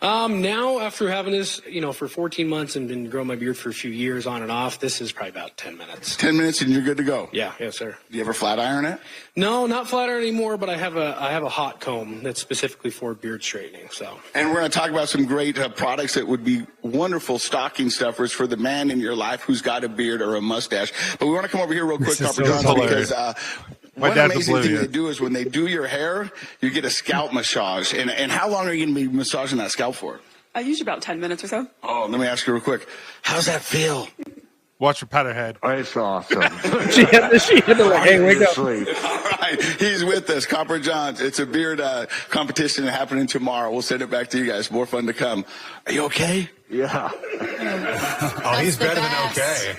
Now, after having this, for 14 months and been growing my beard for a few years on and off, this is probably about 10 minutes. 10 minutes and you're good to go. Yeah, yes, sir. Do you ever flat iron it? No, not flat iron anymore, but I have a hot comb that's specifically for beard straightening. So. And we're going to talk about some great products that would be wonderful stocking stuffers for the man in your life who's got a beard or a mustache. But we want to come over here real quick, Copper Johns, because one amazing thing they do is when they do your hair, you get a scalp massage. And how long are you going to be massaging that scalp for? Usually about 10 minutes or so. Oh, let me ask you real quick. How's that feel? Watch your pat ahead. It's awesome. she had to like, hey, wake up. All right, he's with us, Copper Johns. It's a beard competition happening tomorrow. We'll send it back to you guys. More fun to come. Are you okay? Yeah. Oh, he's better than okay.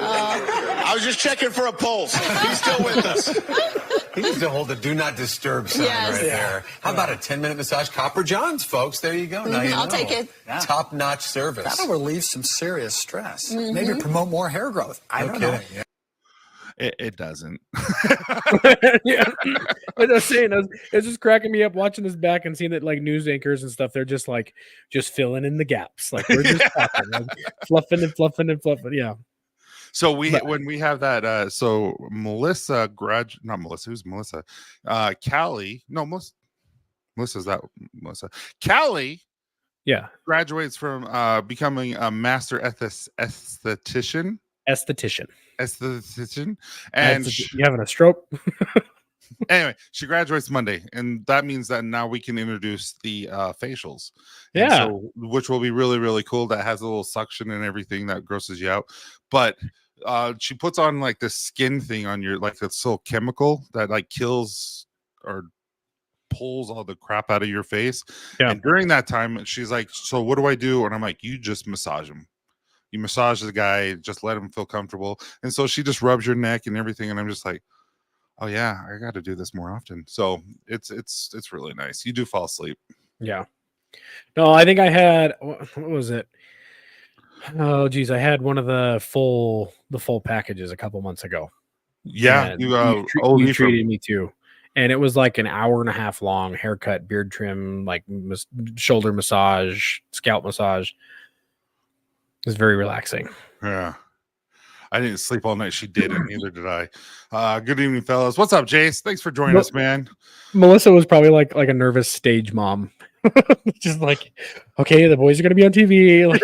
I was just checking for a pulse. He's still with us. He needs to hold the do not disturb sign right there. How about a 10-minute massage? Copper Johns, folks. There you go. Now you I'll know. take it. Yeah. Top-notch service. That'll relieve some serious stress. Maybe promote more hair growth. I don't know. Yeah. It doesn't. Yeah. Like I was saying, it's just cracking me up watching this back and seeing that like news anchors and stuff, they're just filling in the gaps. Like we're just talking, like, fluffing and fluffing and fluffing. Yeah. So when we have that, so Melissa not Melissa, who's Melissa? Callie, no, Melissa's that Melissa. Callie, yeah, graduates from becoming a master esthetician, and you having a stroke? Anyway, she graduates Monday, and that means that now we can introduce the facials. Yeah, which will be really, really cool. That has a little suction and everything that grosses you out. But she puts on like this skin thing on your, like it's so chemical that like kills or pulls all the crap out of your face. Yeah. And during that time, she's like, so what do I do? And I'm like, you just massage him. You massage the guy, just let him feel comfortable. And so she just rubs your neck and everything. And I'm just like, oh yeah, I got to do this more often. So it's really nice. You do fall asleep. Yeah. No, I think I had, what was it? Oh geez, I had one of the full packages a couple months ago. Yeah, And you treated me too. And it was like an hour and a half long haircut, beard trim, like shoulder massage, scalp massage. It was very relaxing. Yeah. I didn't sleep all night. She didn't. Neither did I. Good evening, fellas. What's up, Jace? Thanks for joining us, man. Melissa was probably like a nervous stage mom. Just like, okay, the boys are gonna be on TV. Like,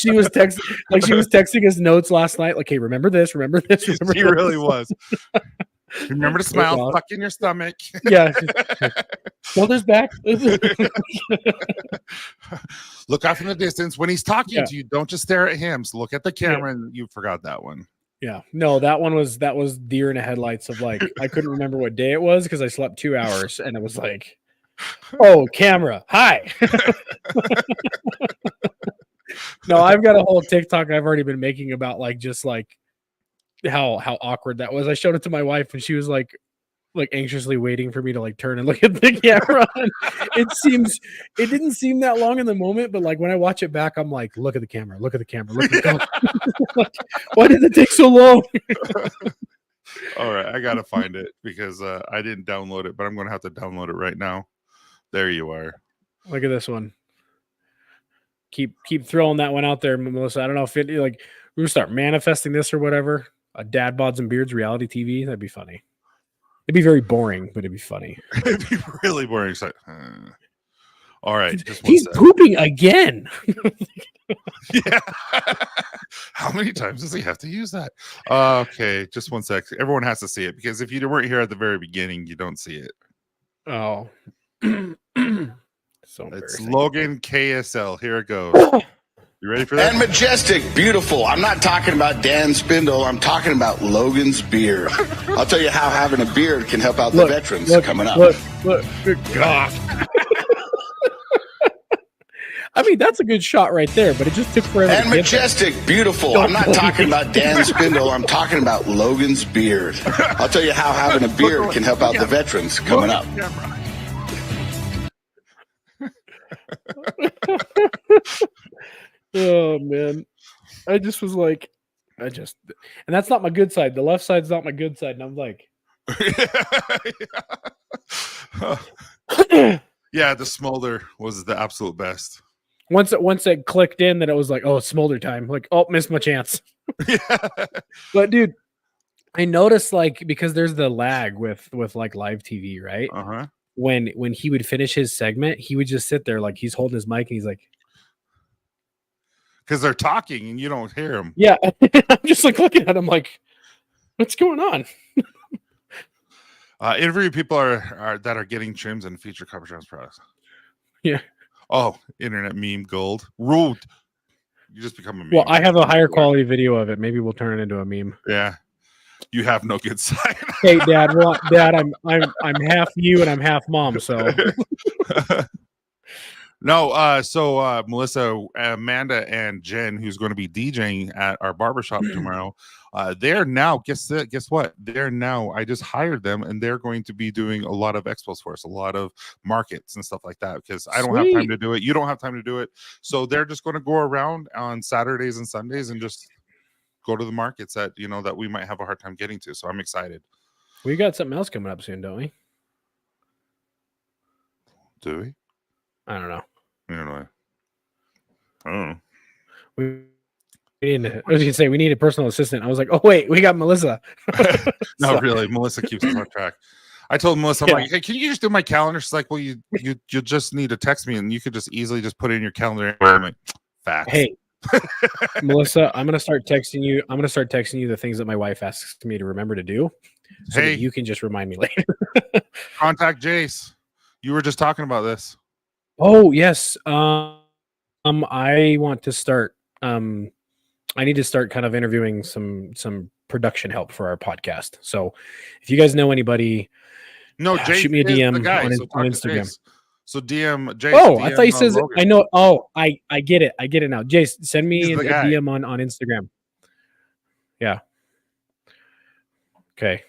she was texting us notes last night. Like, hey, remember this, remember this. Remember He this. really was. Remember to smile, tuck in your stomach. Yeah. Shoulders back. Look off in the distance when he's talking Yeah. to you. Don't just stare at him. So look at the camera, and you forgot that one. Yeah, no, that was deer in the headlights of like, I couldn't remember what day it was because I slept 2 hours and it was like, oh, camera, hi. No, I've got a whole TikTok I've already been making about like just like how awkward that was. I showed it to my wife and she was like anxiously waiting for me to like turn and look at the camera. And it didn't seem that long in the moment, but like when I watch it back, I'm like, look at the camera, look at the camera, look at the camera. Like, why did it take so long? All right, I gotta find it because I didn't download it, but I'm gonna have to download it right now. There you are. Look at this one. Keep throwing that one out there, Melissa. I don't know if it like we would start manifesting this or whatever. A Dad Bods and Beards reality TV. That'd be funny. It'd be very boring, but it'd be funny. It'd be really boring. So, all right, just one He's sec. pooping again. Yeah. How many times does he have to use that? Okay, just one sec. Everyone has to see it because if you weren't here at the very beginning, you don't see it. Oh. So It's Logan KSL. Here it goes. You ready for And that? majestic, beautiful. I'm not talking about Dan Spindle. I'm talking about Logan's beard. I'll tell you how having a beard can help out the veterans coming up. Look, good God. I mean, that's a good shot right there, but it just took forever. And to get majestic, beautiful. I'm not talking about Dan Spindle. I'm talking about Logan's beard. I'll tell you how having a beard can help out the veterans coming up. Oh man, I just was like, and that's not my good side. The left side's not my good side, and I'm like, Yeah, the smolder was the absolute best. once it clicked in that it was like, oh, it's smolder time. Like, oh, missed my chance. But dude, I noticed like because there's the lag with like live TV, right? Uh-huh. When he would finish his segment, he would just sit there like he's holding his mic and he's like, Because they're talking and you don't hear them. yeah. I'm just like looking at him like, what's going on? Interview people are that are getting trims and feature Copper John's products. Yeah. Oh, internet meme gold. Ruled. You just become a meme. Well, I have a higher quality video of it. Maybe we'll turn it into a meme. Yeah. You have no good side. Hey, Dad. Well, Dad, I'm half you and I'm half mom. So No, so Melissa, Amanda, and Jen, who's going to be DJing at our barbershop tomorrow, they're now, guess what? They're now, I just hired them, and they're going to be doing a lot of expos for us, a lot of markets and stuff like that, because I don't have time to do it. You don't have time to do it. So they're just going to go around on Saturdays and Sundays and just go to the markets that, that we might have a hard time getting to. So I'm excited. we got something else coming up soon, don't we? Do we? I don't know. I don't know. We need I was gonna say we need a personal assistant. I was like, oh wait, we got Melissa. No, So- really, Melissa keeps us on track. I told Melissa, I'm Yeah. like, hey, can you just do my calendar? She's like, well, you just need to text me and you could just easily just put it in your calendar. I'm like, facts. Hey, Melissa, I'm gonna start texting you. I'm gonna start texting you the things that my wife asks me to remember to do, so Hey. that you can just remind me later. Contact Jace. You were just talking about this. Oh yes. I want to start I need to start kind of interviewing some production help for our podcast. So if you guys know anybody, No, Jace shoot me a is the DM guy, on, so talk on to Instagram. Jace. So DM Jace. Oh, DM, I thought he says Logan. I know. Oh, I get it. I get it now. Jace, send me He's a the guy. DM on Instagram. Yeah. Okay.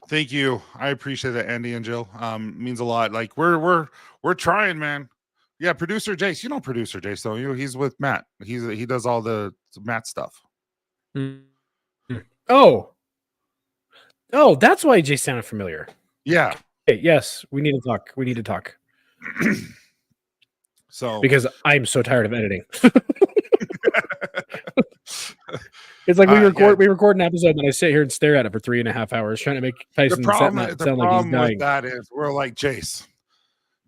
Thank you. I appreciate that, Andy and Jill. Means a lot. Like we're trying, man. Yeah, producer Jace. You know producer Jace, don't you? He's with Matt. He does all the Matt stuff. Oh, that's why Jace sounded familiar. Yeah. Okay, yes, we need to talk. We need to talk. So because I'm so tired of editing. It's like we record an episode and then I sit here and stare at it for 3.5 hours trying to make Tyson the problem sound like he's dying. with that is we're like Jace.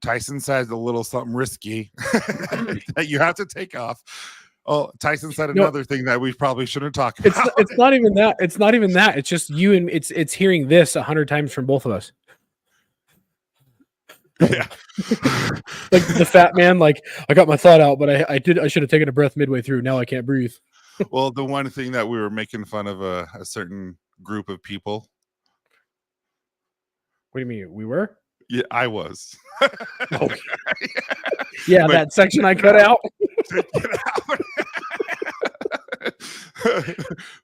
Tyson said a little something risky that you have to take off. Oh, Tyson said another thing that we probably shouldn't talk about. It's not even that. It's not even that. It's just you and it's hearing this 100 times from both of us. Yeah. Like the fat man, like I got my thought out, but I should have taken a breath midway through. Now I can't breathe. Well, the one thing that we were making fun of a certain group of people. What do you mean? We were? Yeah, I was. Oh. Yeah, that section I cut out.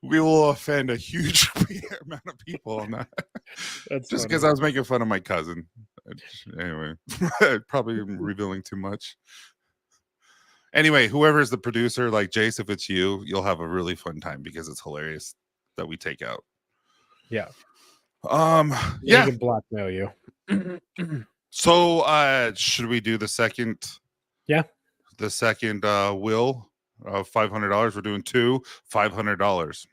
We will offend a huge amount of people on that. That's just funny. because I was making fun of my cousin. Anyway, probably revealing too much. Anyway, whoever's the producer, like Jace, if it's you, you'll have a really fun time because it's hilarious that we take out. Yeah. Yeah. We can blackmail you. So should we do the second? Yeah. The second will of $500. We're doing two $500.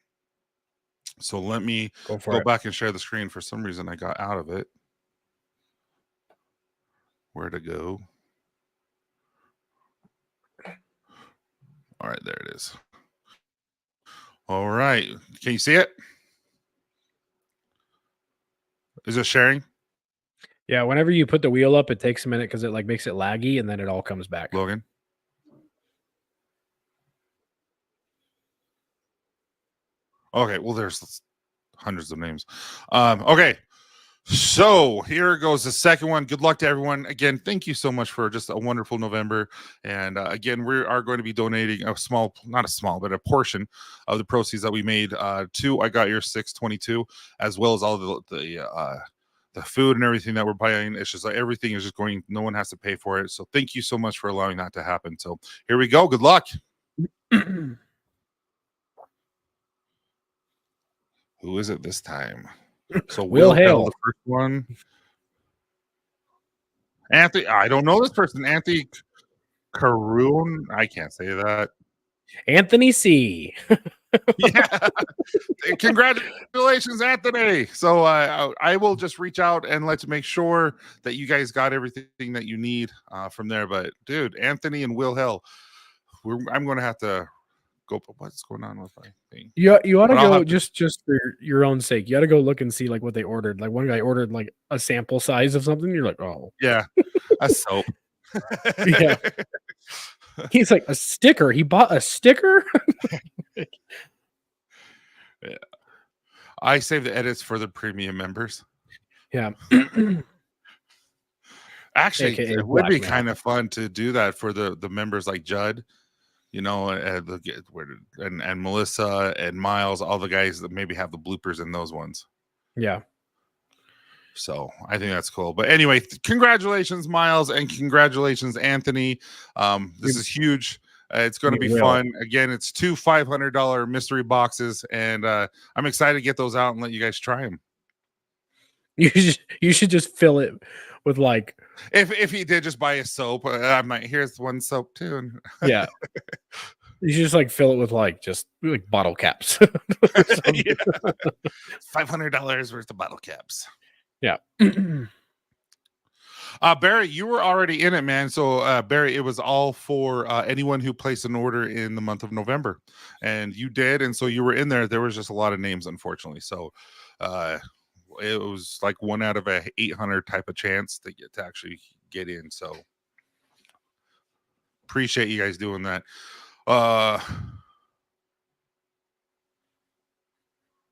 So let me go back and share the screen. For some reason I got out of it. Where to go? All right, there it is. All right. Can you see it? Is it sharing? Yeah, whenever you put the wheel up, it takes a minute because it like makes it laggy and then it all comes back. Logan. Okay, well, there's hundreds of names. Okay. So here goes the second one. Good luck to everyone. Again, thank you so much for just a wonderful November. And again, we are going to be donating a small, not a small, but a portion of the proceeds that we made to I Got Your 622, as well as all the food and everything that we're buying. It's just like everything is just going, no one has to pay for it. So thank you so much for allowing that to happen. So here we go. Good luck. Who is it this time? So Will Hale, the first one. Anthony, I don't know this person. Anthony Caroon. I can't say that. Anthony C. Yeah. Congratulations, Anthony. So I will just reach out and let's make sure that you guys got everything that you need from there. But dude, Anthony and Will Hill, I'm going to have to go. What's going on with my thing? You ought to go just for your own sake. You ought to go look and see like what they ordered. Like one guy ordered like a sample size of something. You're like, oh yeah, a soap. Yeah. He's like a sticker. He bought a sticker. Yeah. I save the edits for the premium members. Yeah. Actually, AKA it would be blackmail. kind of fun to do that for the members like Judd, you know, and Melissa and Miles, all the guys that maybe have the bloopers in those ones. Yeah. So I think that's cool. But anyway, congratulations, Miles, and congratulations, Anthony. This is huge. It's going to be fun. Again, it's two $500 mystery boxes, and I'm excited to get those out and let you guys try them. You should just fill it with like if he did just buy a soap, I might here's one soap too. And yeah. You should just like fill it with like just like bottle caps. $500 worth of bottle caps. Yeah. Barry, you were already in it, man. So Barry, it was all for anyone who placed an order in the month of November, and you did, and so you were in there. There was just a lot of names, unfortunately. So it was like 1 out of a 800 type of chance to actually get in. So appreciate you guys doing that.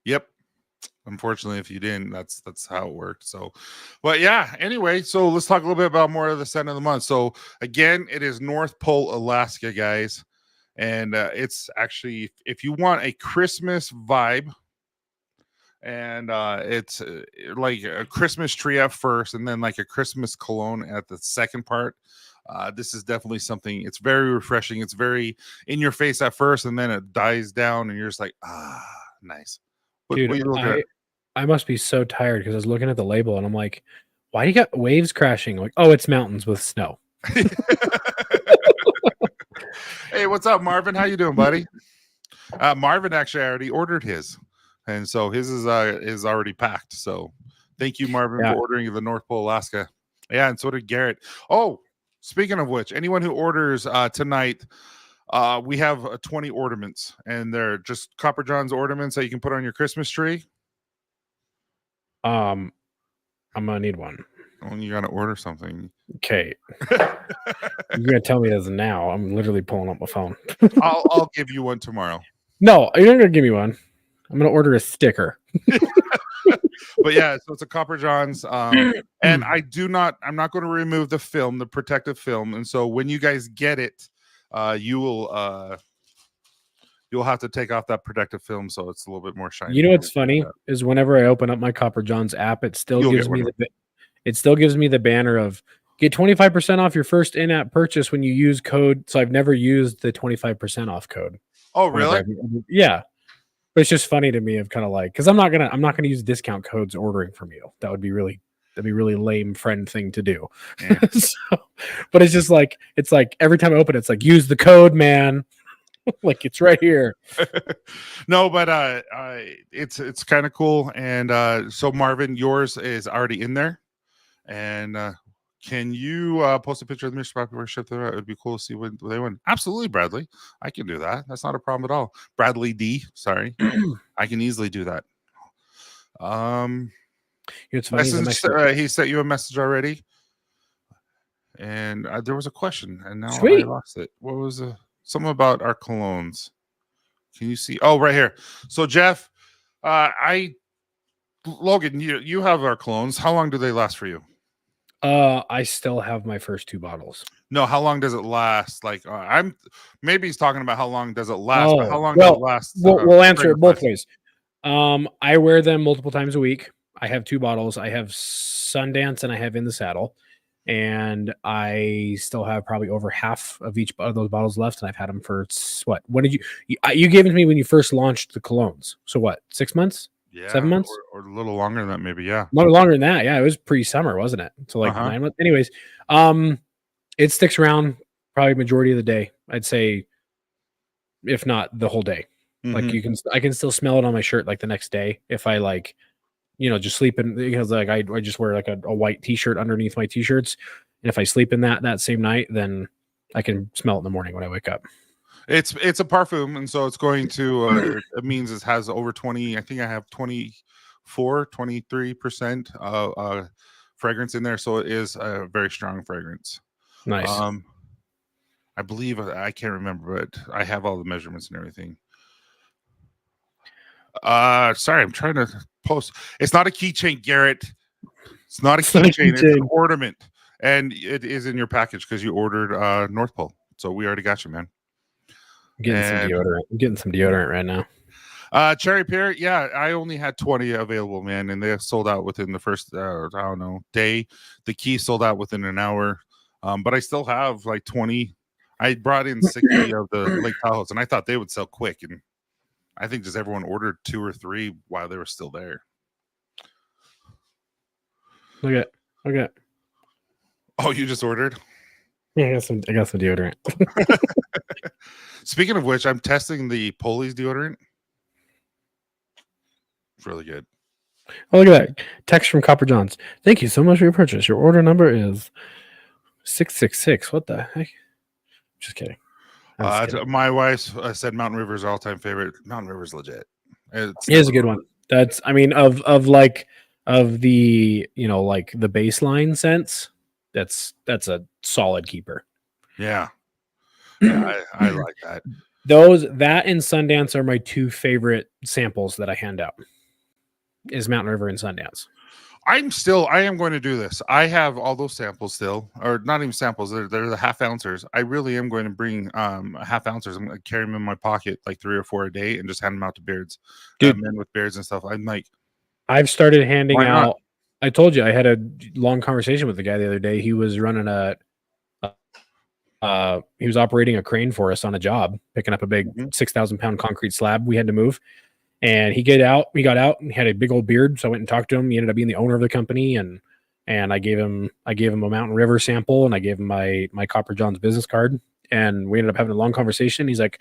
Yep. Unfortunately, if you didn't, that's how it worked. So, but yeah, anyway, so let's talk a little bit about more of the scent of the month. So again, it is North Pole, Alaska, guys. And it's actually, if you want a Christmas vibe, and it's like a Christmas tree at first, and then like a Christmas cologne at the second part. This is definitely something. It's very refreshing. It's very in your face at first, and then it dies down, and you're just like, nice. Dude, what are you looking at? I must be so tired because I was looking at the label and I'm like, why do you got waves crashing? Like, oh, it's mountains with snow. Hey, what's up, Marvin? How you doing, buddy? Marvin actually already ordered his, and so his is already packed. So thank you, Marvin, for ordering the North Pole, Alaska. Yeah, and so did Garrett. Oh, speaking of which, anyone who orders tonight, we have 20 ornaments, and they're just Copper John's ornaments that you can put on your Christmas tree. I'm gonna need one. Oh, you gotta order something. Okay. You're gonna tell me this now. I'm literally pulling up my phone. I'll give you one tomorrow. No, you're not gonna give me one. I'm gonna order a sticker. But yeah, so it's a Copper John's, and I'm not going to remove the film, the protective film, and so when you guys get it, you'll have to take off that protective film so it's a little bit more shiny. You know what's funny is whenever I open up my Copper John's app, it still gives me the banner of get 25% off your first in-app purchase when you use code. So I've never used the 25% off code. Oh, really? Yeah. But it's just funny to me of kind of like, because I'm not gonna use discount codes ordering from you. That'd be really lame friend thing to do. Yeah. But it's just like, it's like every time I open it, it's like, use the code, man. Like it's right here. No, but it's kind of cool. And so Marvin, yours is already in there. And can you post a picture of the Mr. Popular ship there? It would be cool to see when they win. Absolutely, Bradley. I can do that. That's not a problem at all. Bradley D. Sorry. I can easily do that. It's funny. He sent you a message already. And there was a question, and now Sweet. I lost it. What was something about our colognes? Can you see? Oh, right here. So Jeff, Logan, you have our colognes. How long do they last for you? I still have my first 2 bottles. No, how long does it last? Like maybe he's talking about how long does it last, but how long does it last? We'll answer it both ways. I wear them multiple times a week. I have 2 bottles. I have Sundance and I have In the Saddle. And I still have probably over half of each of those bottles left. And I've had them for what? When did you gave them to me when you first launched the colognes? So what? 6 months? Yeah, 7 months? Or a little longer than that, maybe. Yeah. A little longer than that. Yeah. It was pre-summer, wasn't it? So like 9 months. Anyways, it sticks around probably majority of the day. I'd say, if not the whole day. Like I can still smell it on my shirt like the next day if I like, just sleep in, because like I just wear like a white t-shirt underneath my t-shirts. And if I sleep in that same night, then I can smell it in the morning when I wake up. It's a parfum, and so it's going to it means it has over 20. I think I have 23% fragrance in there, so it is a very strong fragrance. Nice. I believe, I can't remember, but I have all the measurements and everything. Sorry, I'm trying to post. It's not a keychain, Garrett. It's not a keychain. It's an ornament, and it is in your package because you ordered North Pole. So we already got you, man. I'm getting some deodorant right now. Cherry Pear, yeah, I only had 20 available, man, and they have sold out within the first day. The key sold out within an hour, but I still have like 20. I brought in 60 of the Lake Tahoes, and I thought they would sell quick, and I think just everyone ordered 2 or 3 while they were still there. Look at. Oh, you just ordered? Yeah, I got some deodorant. Speaking of which, I'm testing the Polies deodorant. It's really good. Oh, look at that. Text from Copper Johns. Thank you so much for your purchase. Your order number is 666. What the heck? Just kidding. My wife said Mountain River is her all-time favorite. Mountain River is legit. It is a good one. That's, I mean, of the, like the baseline sense, that's a solid keeper. Yeah. I like that. That and Sundance are my 2 favorite samples that I hand out. is Mountain River and Sundance. I am going to do this. I have all those samples still, or not even samples. They're the half ouncers. I really am going to bring half ouncers. I'm going to carry them in my pocket like 3 or 4 a day and just hand them out to beards, Dude. men with beards and stuff. I'm like, I've started handing Why not? out. I told you I had a long conversation with the guy the other day. He was running he was operating a crane for us on a job, picking up a big 6,000 pound concrete slab we had to move. And he got out and he had a big old beard. So I went and talked to him. He ended up being the owner of the company. And I gave him a Mountain River sample, and I gave him my Copper John's business card. And we ended up having a long conversation. He's like,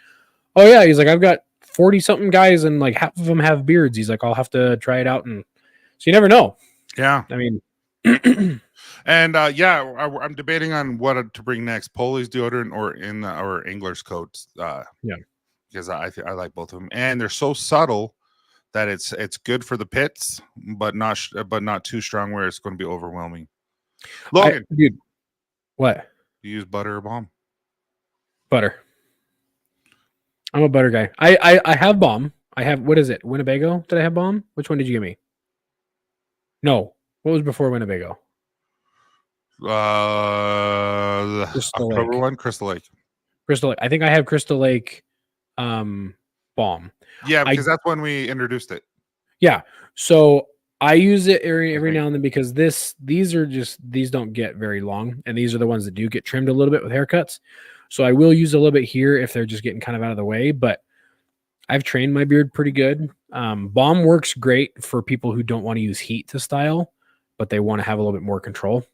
oh yeah. He's like, I've got 40 something guys and like half of them have beards. He's like, I'll have to try it out. And so you never know. yeah. I mean, And I'm debating on what to bring next: Polly's deodorant or Angler's coats. Because I like both of them, and they're so subtle that it's good for the pits, but not too strong where it's going to be overwhelming. Logan, dude, what? Do you use butter or balm? Butter. I'm a butter guy. I have balm. I have, what is it? Winnebago? Did I have balm? Which one did you give me? No. What was before Winnebago? The Crystal October Lake. one, Crystal Lake. Crystal Lake. I think I have Crystal Lake balm. Yeah, because that's when we introduced it. Yeah. So I use it every now and then because these don't get very long, and these are the ones that do get trimmed a little bit with haircuts. So I will use a little bit here if they're just getting kind of out of the way, but I've trained my beard pretty good. Balm works great for people who don't want to use heat to style, but they want to have a little bit more control.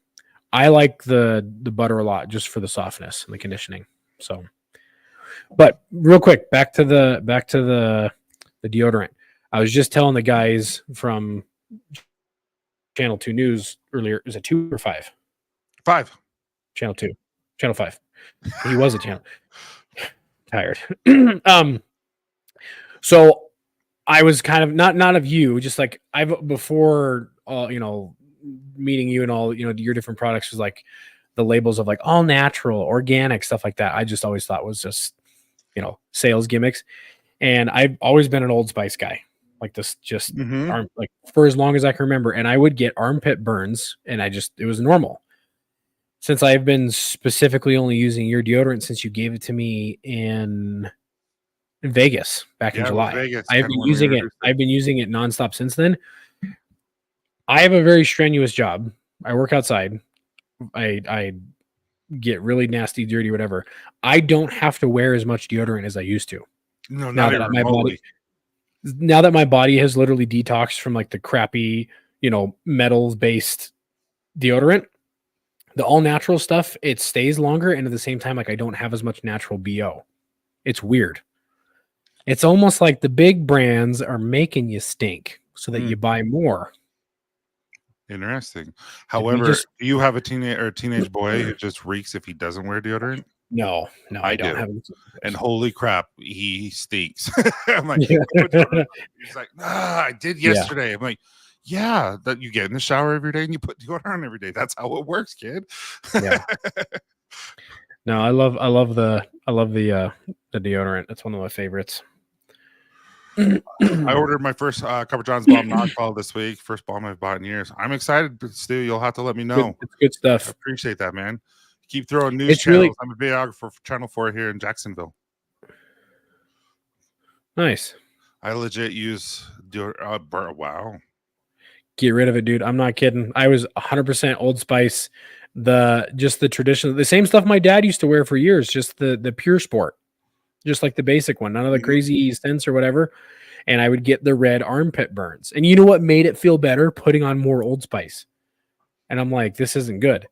I like the butter a lot just for the softness and the conditioning. So, but real quick, back to the deodorant. I was just telling the guys from Channel 2 News earlier. Is it 2 or 5? 5. Channel 2. Channel 5. He was a channel. Tired. So I was kind of not of you, just like I've before meeting you and all, your different products was like the labels of like all natural, organic, stuff like that. I just always thought was just, sales gimmicks. And I've always been an Old Spice guy, like this, just like for as long as I can remember. And I would get armpit burns, and it was normal. Since I've been specifically only using your deodorant since you gave it to me in Vegas back in July. Vegas, I've been using it. I've been using it nonstop since then. I have a very strenuous job. I work outside. I get really nasty, dirty, whatever. I don't have to wear as much deodorant as I used to. No, now that my body has literally detoxed from like the crappy, metals based deodorant, the all natural stuff, it stays longer. And at the same time, like I don't have as much natural BO. It's weird. It's almost like the big brands are making you stink so that you buy more. Interesting. However, do you have a teenage boy who just reeks if he doesn't wear deodorant? No, I don't have. And holy crap, he stinks. I'm like, he's like, I did yesterday. Yeah. I'm like, yeah, that you get in the shower every day and you put deodorant on every day. That's how it works, kid. Yeah. No, I love the deodorant. It's one of my favorites. I ordered my first Copper John's Bomb Knockball this week. First bomb I've bought in years. I'm excited, Stu. You'll have to let me know. It's good stuff. I appreciate that, man. Keep throwing news channels. I'm a videographer for Channel 4 here in Jacksonville. Nice. I legit use wow. Get rid of it, dude. I'm not kidding. I was 100% Old Spice. The traditional, the same stuff my dad used to wear for years, just the Pure Sport. Just like the basic one, none of the crazy scents or whatever. And I would get the red armpit burns. And you know what made it feel better? Putting on more Old Spice. And I'm like, this isn't good.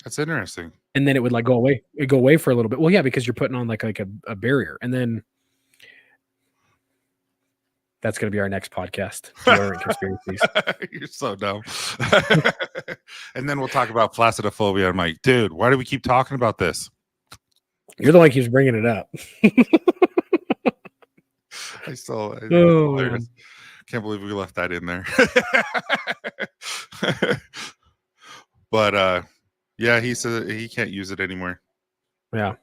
That's interesting. And then it would like go away. It'd go away for a little bit. Well, yeah, because you're putting on like a barrier. And then that's going to be our next podcast. Conspiracies. You're so dumb. And then we'll talk about flaccidophobia. I'm like, dude, why do we keep talking about this? You're the one who keeps bringing it up. Can't believe we left that in there. But yeah, he said he can't use it anymore. Yeah.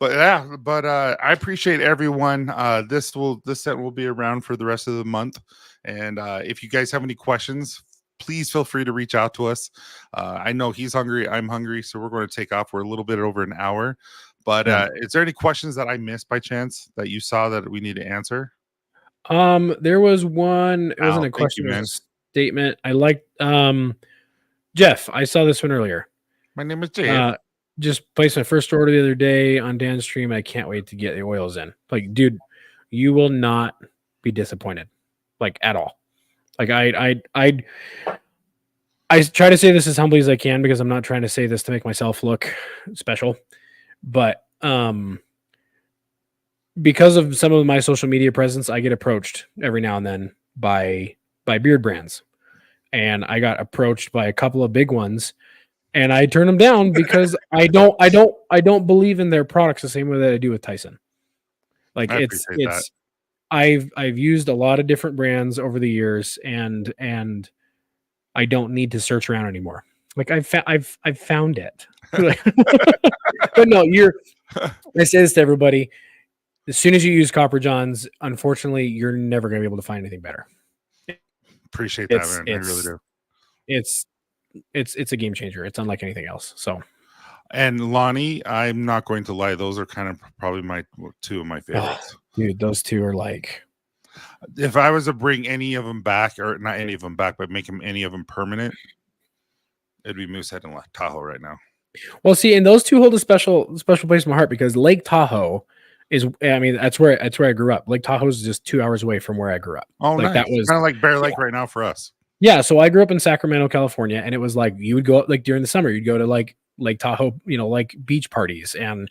But yeah, I appreciate everyone. This scent will be around for the rest of the month. And if you guys have any questions, please feel free to reach out to us. I know he's hungry, I'm hungry, so we're going to take off. We're a little bit over an hour. But is there any questions that I missed by chance that you saw that we need to answer? There was one. It wasn't a question, it was a statement. I liked Jeff. I saw this one earlier. My name is Jeff. Just placed my first order the other day on Dan's stream. I can't wait to get the oils in. Like, dude, you will not be disappointed, like at all. Like I try to say this as humbly as I can because I'm not trying to say this to make myself look special, but because of some of my social media presence, I get approached every now and then by beard brands, and I got approached by a couple of big ones. And I turn them down because I don't believe in their products the same way that I do with Tyson. Like I've used a lot of different brands over the years, and I don't need to search around anymore. Like I've found it. But no, I say this to everybody. As soon as you use Copper Johns, unfortunately, you're never going to be able to find anything better. Appreciate that, man. I really do. It's a game changer. It's unlike anything else. So, and Lonnie, I'm not going to lie; those are kind of probably two of my favorites. Dude, those two are like. If I was to bring any of them back, or not any of them back, but make any of them permanent, it'd be Moosehead and Lake Tahoe right now. Well, see, and those two hold a special place in my heart because Lake Tahoe is. I mean, that's where I grew up. Lake Tahoe is just 2 hours away from where I grew up. Oh, like nice. That was kind of like Bear Lake right now for us. Yeah, so I grew up in Sacramento, California, and it was like you would go up like during the summer, you'd go to like Lake Tahoe, like beach parties, and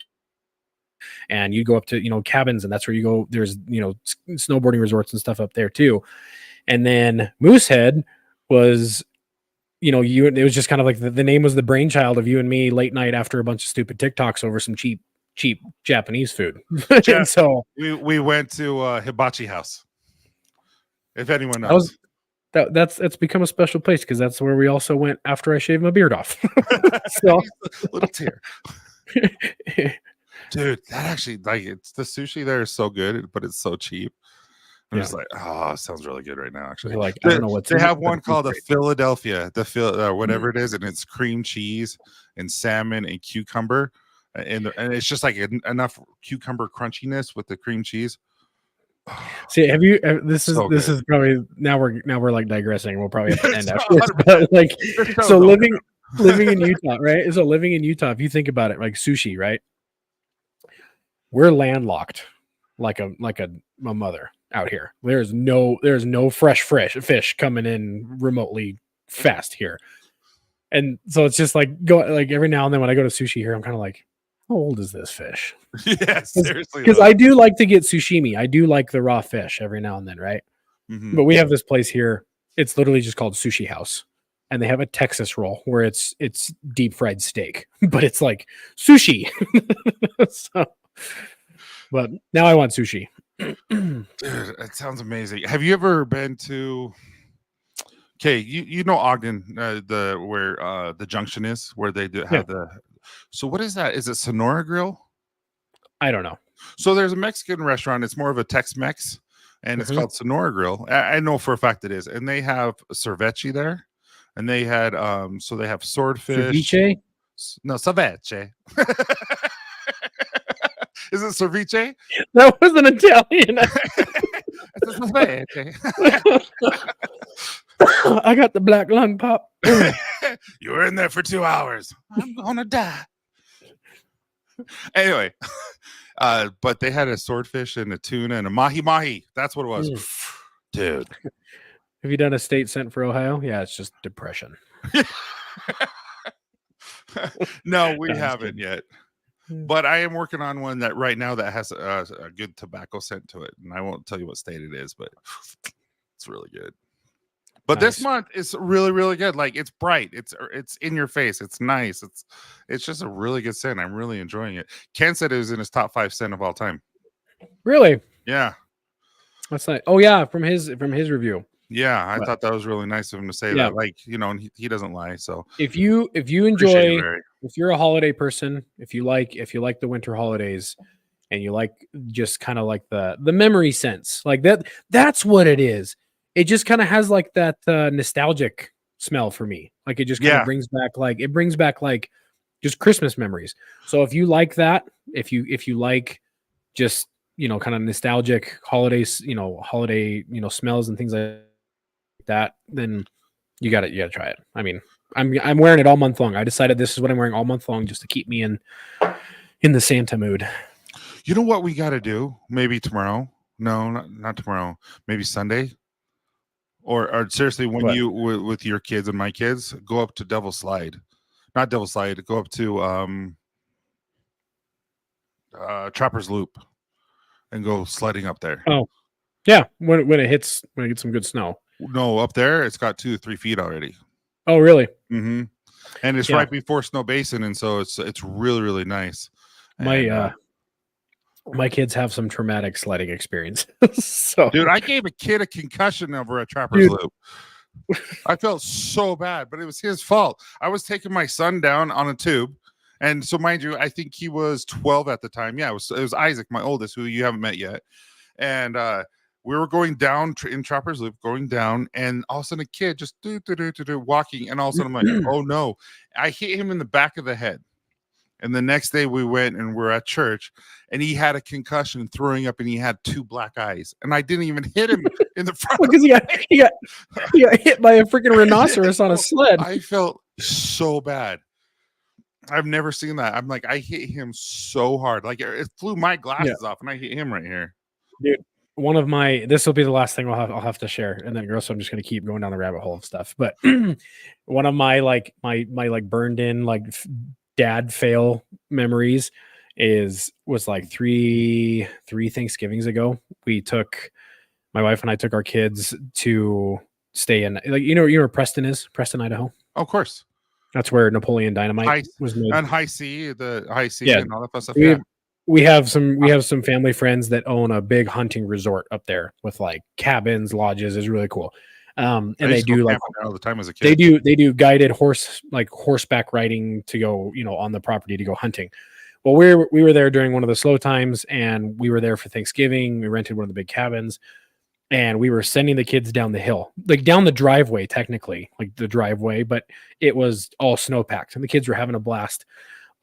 you'd go up to cabins, and that's where you go. There's snowboarding resorts and stuff up there too. And then Moosehead was, it was just kind of like the name was the brainchild of you and me late night after a bunch of stupid TikToks over some cheap Japanese food. And so we went to Hibachi House. If anyone knows. That's become a special place because that's where we also went after I shaved my beard off. So little tear. Dude, that actually it's the sushi there is so good, but it's so cheap. I'm just like, it sounds really good right now. Actually, like I don't know what they have one called a Philadelphia, whatever it is, and it's cream cheese and salmon and cucumber, and it's just like enough cucumber crunchiness with the cream cheese. See, have you? This is probably now we're like digressing. We'll probably have to end after this, but like, so living in Utah, right? So living in Utah, if you think about it, like sushi, right? We're landlocked, like a mother out here. There's no fresh fish coming in remotely fast here, and so it's just like every now and then when I go to sushi here, I'm kind of like, how old is this fish? Yeah, seriously. Because I do like to get sashimi. I do like the raw fish every now and then, right? Mm-hmm. But we have this place here. It's literally just called Sushi House. And they have a Texas roll where it's deep fried steak, but it's like sushi. So, but now I want sushi. Dude, that sounds amazing. Have you ever been to you know Ogden, where the junction is, where they do have so what is that? Is it Sonora Grill? I don't know. So there's a Mexican restaurant. It's more of a Tex-Mex, and it's called Sonora Grill. I know for a fact it is. And they have cervece there, and they had so they have swordfish. Ceviche? No, ceviche. Is it ceviche? That was an Italian. It's ceviche. I got the black lung pop. You were in there for 2 hours. I'm gonna die. Anyway, but they had a swordfish and a tuna and a mahi. That's what it was. Dude. Have you done a state scent for Ohio? Yeah, it's just depression. No, we haven't yet. But I am working on one that right now that has a good tobacco scent to it. And I won't tell you what state it is, but it's really good. But this month is really, really good. Like it's bright. It's in your face. It's nice. It's just a really good scent. I'm really enjoying it. Ken said it was in his top 5 scent of all time. Really? Yeah. That's nice. Oh yeah, from his review. Yeah, I But- thought that was really nice of him to say Yeah. that. Like, and he doesn't lie. So If you appreciate enjoy, it, Barry. if you're a holiday person, if you like the winter holidays, and you like just kind of like the memory sense, like that's what it is. It just kind of has like that nostalgic smell for me. Like it just kind of brings back like just Christmas memories. So if you like that, if you like just kind of nostalgic holidays, holiday smells and things like that, then you got to try it. I mean, I'm wearing it all month long. I decided this is what I'm wearing all month long just to keep me in the Santa mood. You know what we got to do? Maybe tomorrow. No, not tomorrow. Maybe Sunday. Or seriously, when What? you with your kids and my kids, go up to Devil's Slide. Not Devil's Slide. Go up to Trapper's Loop and go sledding up there. Oh, yeah. When it gets some good snow. No, up there it's got 2 to 3 feet already. Oh, really? Mm-hmm. And it's right before Snow Basin, and so it's really, really nice. My kids have some traumatic sledding experience. So, dude, I gave a kid a concussion over at Trapper's Loop. I felt so bad, but it was his fault. I was taking my son down on a tube, and so mind you, I think he was 12 at the time. Yeah, it was Isaac, my oldest, who you haven't met yet, and we were going down in Trapper's Loop, going down, and all of a sudden a kid just walking, and all of a sudden I'm like, oh no! I hit him in the back of the head. And the next day we went and we're at church, and he had a concussion, throwing up, and he had 2 black eyes. And I didn't even hit him in the front because he got hit by a freaking rhinoceros on a sled. I felt so bad. I've never seen that. I'm like, I hit him so hard, like it flew my glasses off, and I hit him right here. Dude, this will be the last thing I'll have to share, and then girls, so I'm just gonna keep going down the rabbit hole of stuff. But one of my burned in dad fail memories was like three Thanksgivings ago. My wife and I took our kids to stay in, you know where Preston is, Idaho. Of course, that's where Napoleon Dynamite was made. And High C, and all that fun stuff. We have some family friends that own a big hunting resort up there with like cabins, lodges. Is really cool. And they do like all the time as a kid. They do guided horseback riding to go, on the property to go hunting. Well, we were there during one of the slow times, and we were there for Thanksgiving. We rented one of the big cabins, and we were sending the kids down the hill, like down the driveway, technically, like the driveway, but it was all snow packed, and the kids were having a blast.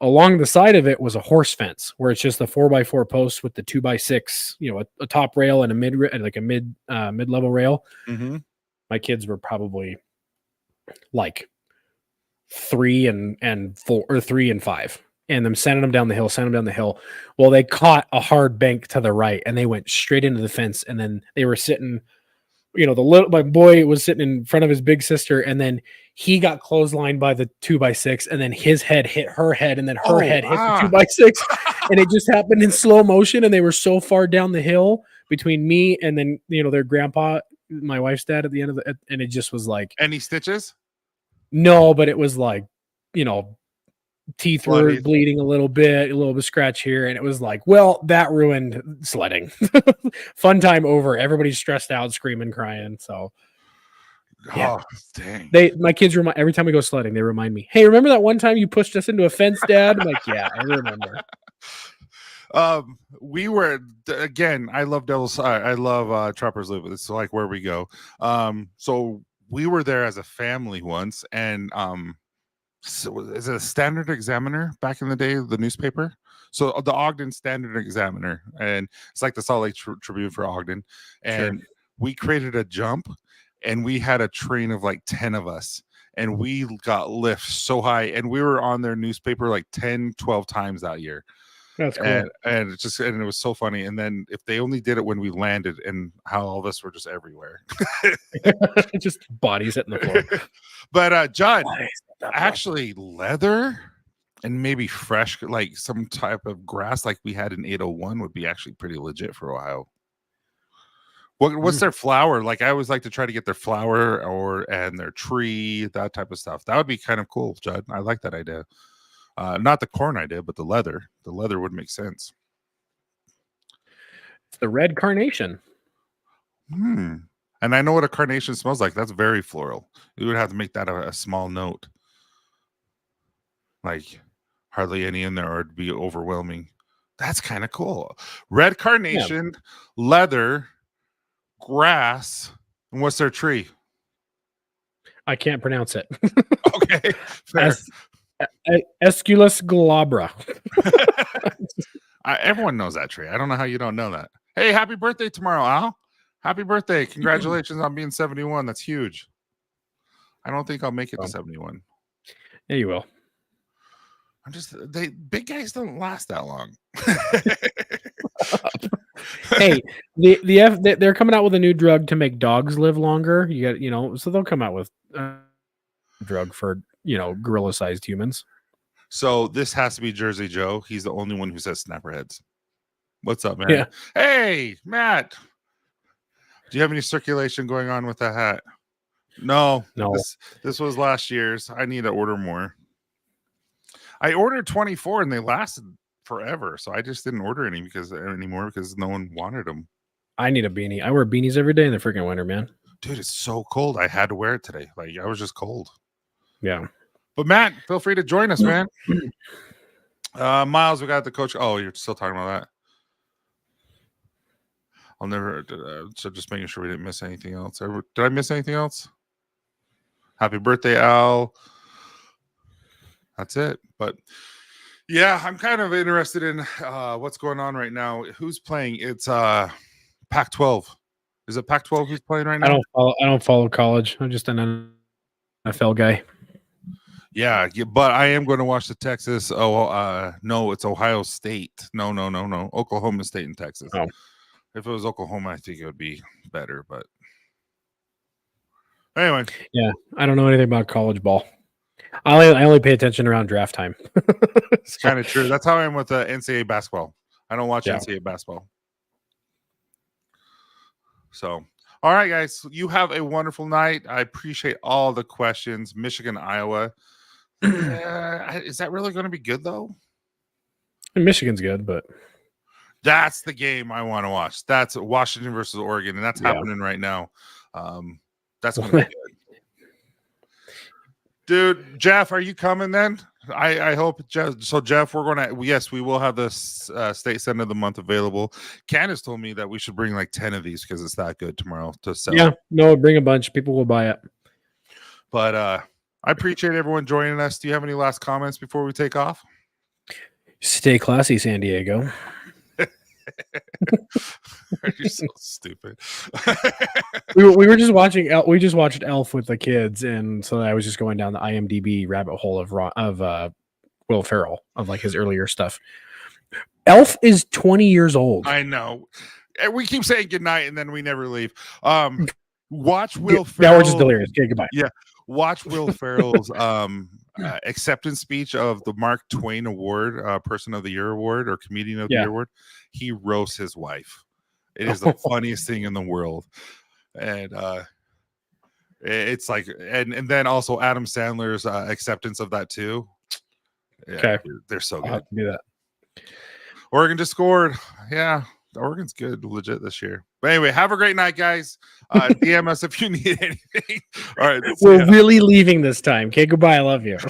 Along the side of it was a horse fence where it's just the 4x4 posts with the 2x6, a top rail and a mid-level rail. Mm-hmm. My kids were probably like 3 and 4 or 3 and 5, and them sending them down the hill. Well, they caught a hard bank to the right, and they went straight into the fence. And then they were sitting, my boy was sitting in front of his big sister, and then he got clotheslined by the 2x6, and then his head hit her head, and then her head hit the 2x6, and it just happened in slow motion. And they were so far down the hill between me and then their grandpa, my wife's dad, at the end of it, and it just was like, any stitches? No, but it was like, teeth were bleeding a little bit scratch here, and it was like, well, that ruined sledding. Fun time over. Everybody's stressed out, screaming, crying. So yeah. Oh, dang. My kids every time we go sledding, they remind me, hey, remember that one time you pushed us into a fence, Dad? I'm like, yeah, I remember. We were, again, I love Trapper's Loop. It's like where we go. So we were there as a family once, and so is it a Standard Examiner back in the day, the newspaper? So the Ogden Standard Examiner, and it's like the Salt Lake Tribune for Ogden. And we created a jump, and we had a train of like 10 of us, and we got lifts so high, and we were on their newspaper like 10, 12 times that year. That's cool. And it was so funny. And then if they only did it when we landed, and how all of us were just everywhere. Just bodies hitting the floor. But John, actually leather and maybe fresh, like some type of grass like we had in 801 would be actually pretty legit for Ohio. What's their flower? Like, I always like to try to get their flower and their tree, that type of stuff. That would be kind of cool, Judd. I like that idea. Not the corn idea, but the leather. The leather would make sense. It's the red carnation. And I know what a carnation smells like. That's very floral. You would have to make that a small note. Like hardly any in there or it'd be overwhelming. That's kind of cool. Red carnation, leather, grass, and what's their tree? I can't pronounce it. Okay. Fair. Aesculus glabra. Everyone knows that tree. I don't know how you don't know that. Hey, happy birthday tomorrow, Al. Happy birthday. Congratulations on being 71. That's huge. I don't think I'll make it to 71. Yeah, you will. Big guys don't last that long. Hey, they're coming out with a new drug to make dogs live longer. So they'll come out with a drug for, gorilla-sized humans. So this has to be Jersey Joe. He's the only one who says snapperheads. What's up, man? Yeah. Hey, Matt. Do you have any circulation going on with that hat? No. This was last year's. I need to order more. I ordered 24 and they lasted forever. So I just didn't order any anymore because no one wanted them. I need a beanie. I wear beanies every day in the freaking winter, man. Dude, it's so cold. I had to wear it today. Like I was just cold. Yeah. But Matt, feel free to join us, man. Miles, we got the coach. Oh, you're still talking about that. I'll never. So just making sure we didn't miss anything else. Did I miss anything else? Happy birthday, Al. That's it. But yeah, I'm kind of interested in what's going on right now. Who's playing? It's Pac-12. Is it Pac-12 who's playing right now? I don't follow college. I'm just an NFL guy. Yeah, but I am going to watch the Texas. No, it's Ohio State. No. Oklahoma State and Texas. Oh. If it was Oklahoma, I think it would be better. But anyway. Yeah, I don't know anything about college ball. I only pay attention around draft time. It's kind of true. That's how I am with NCAA basketball. I don't watch NCAA basketball. So, all right, guys. You have a wonderful night. I appreciate all the questions. Michigan, Iowa. Is that really going to be good, though? Michigan's good, but that's the game I want to watch. That's Washington versus Oregon, and that's happening right now. That's going to be good. Dude, Jeff, are you coming then? I hope, Jeff. So, Jeff, we will have the State Center of the Month available. Candace told me that we should bring like 10 of these because it's that good tomorrow to sell. Yeah, no, bring a bunch. People will buy it. But I appreciate everyone joining us. Do you have any last comments before we take off? Stay classy, San Diego. You're so stupid. we were just watching. We just watched Elf with the kids, and so I was just going down the IMDb rabbit hole of Will Ferrell, of like his earlier stuff. Elf is 20 years old. I know. We keep saying goodnight, and then we never leave. Watch Will Ferrell. Now we're just delirious. Okay, goodbye. Yeah, watch Will Ferrell's acceptance speech of the Mark Twain Award, Person of the Year Award, or Comedian of the Year Award. He roasts his wife. It is the funniest thing in the world. And it's like, and then also Adam Sandler's acceptance of that too. Yeah, okay. They're so good. I'll have to do that. Oregon just scored. Yeah, Oregon's good, legit this year. But anyway, have a great night, guys. DM us if you need anything. All right. We're really leaving this time. Okay, goodbye. I love you.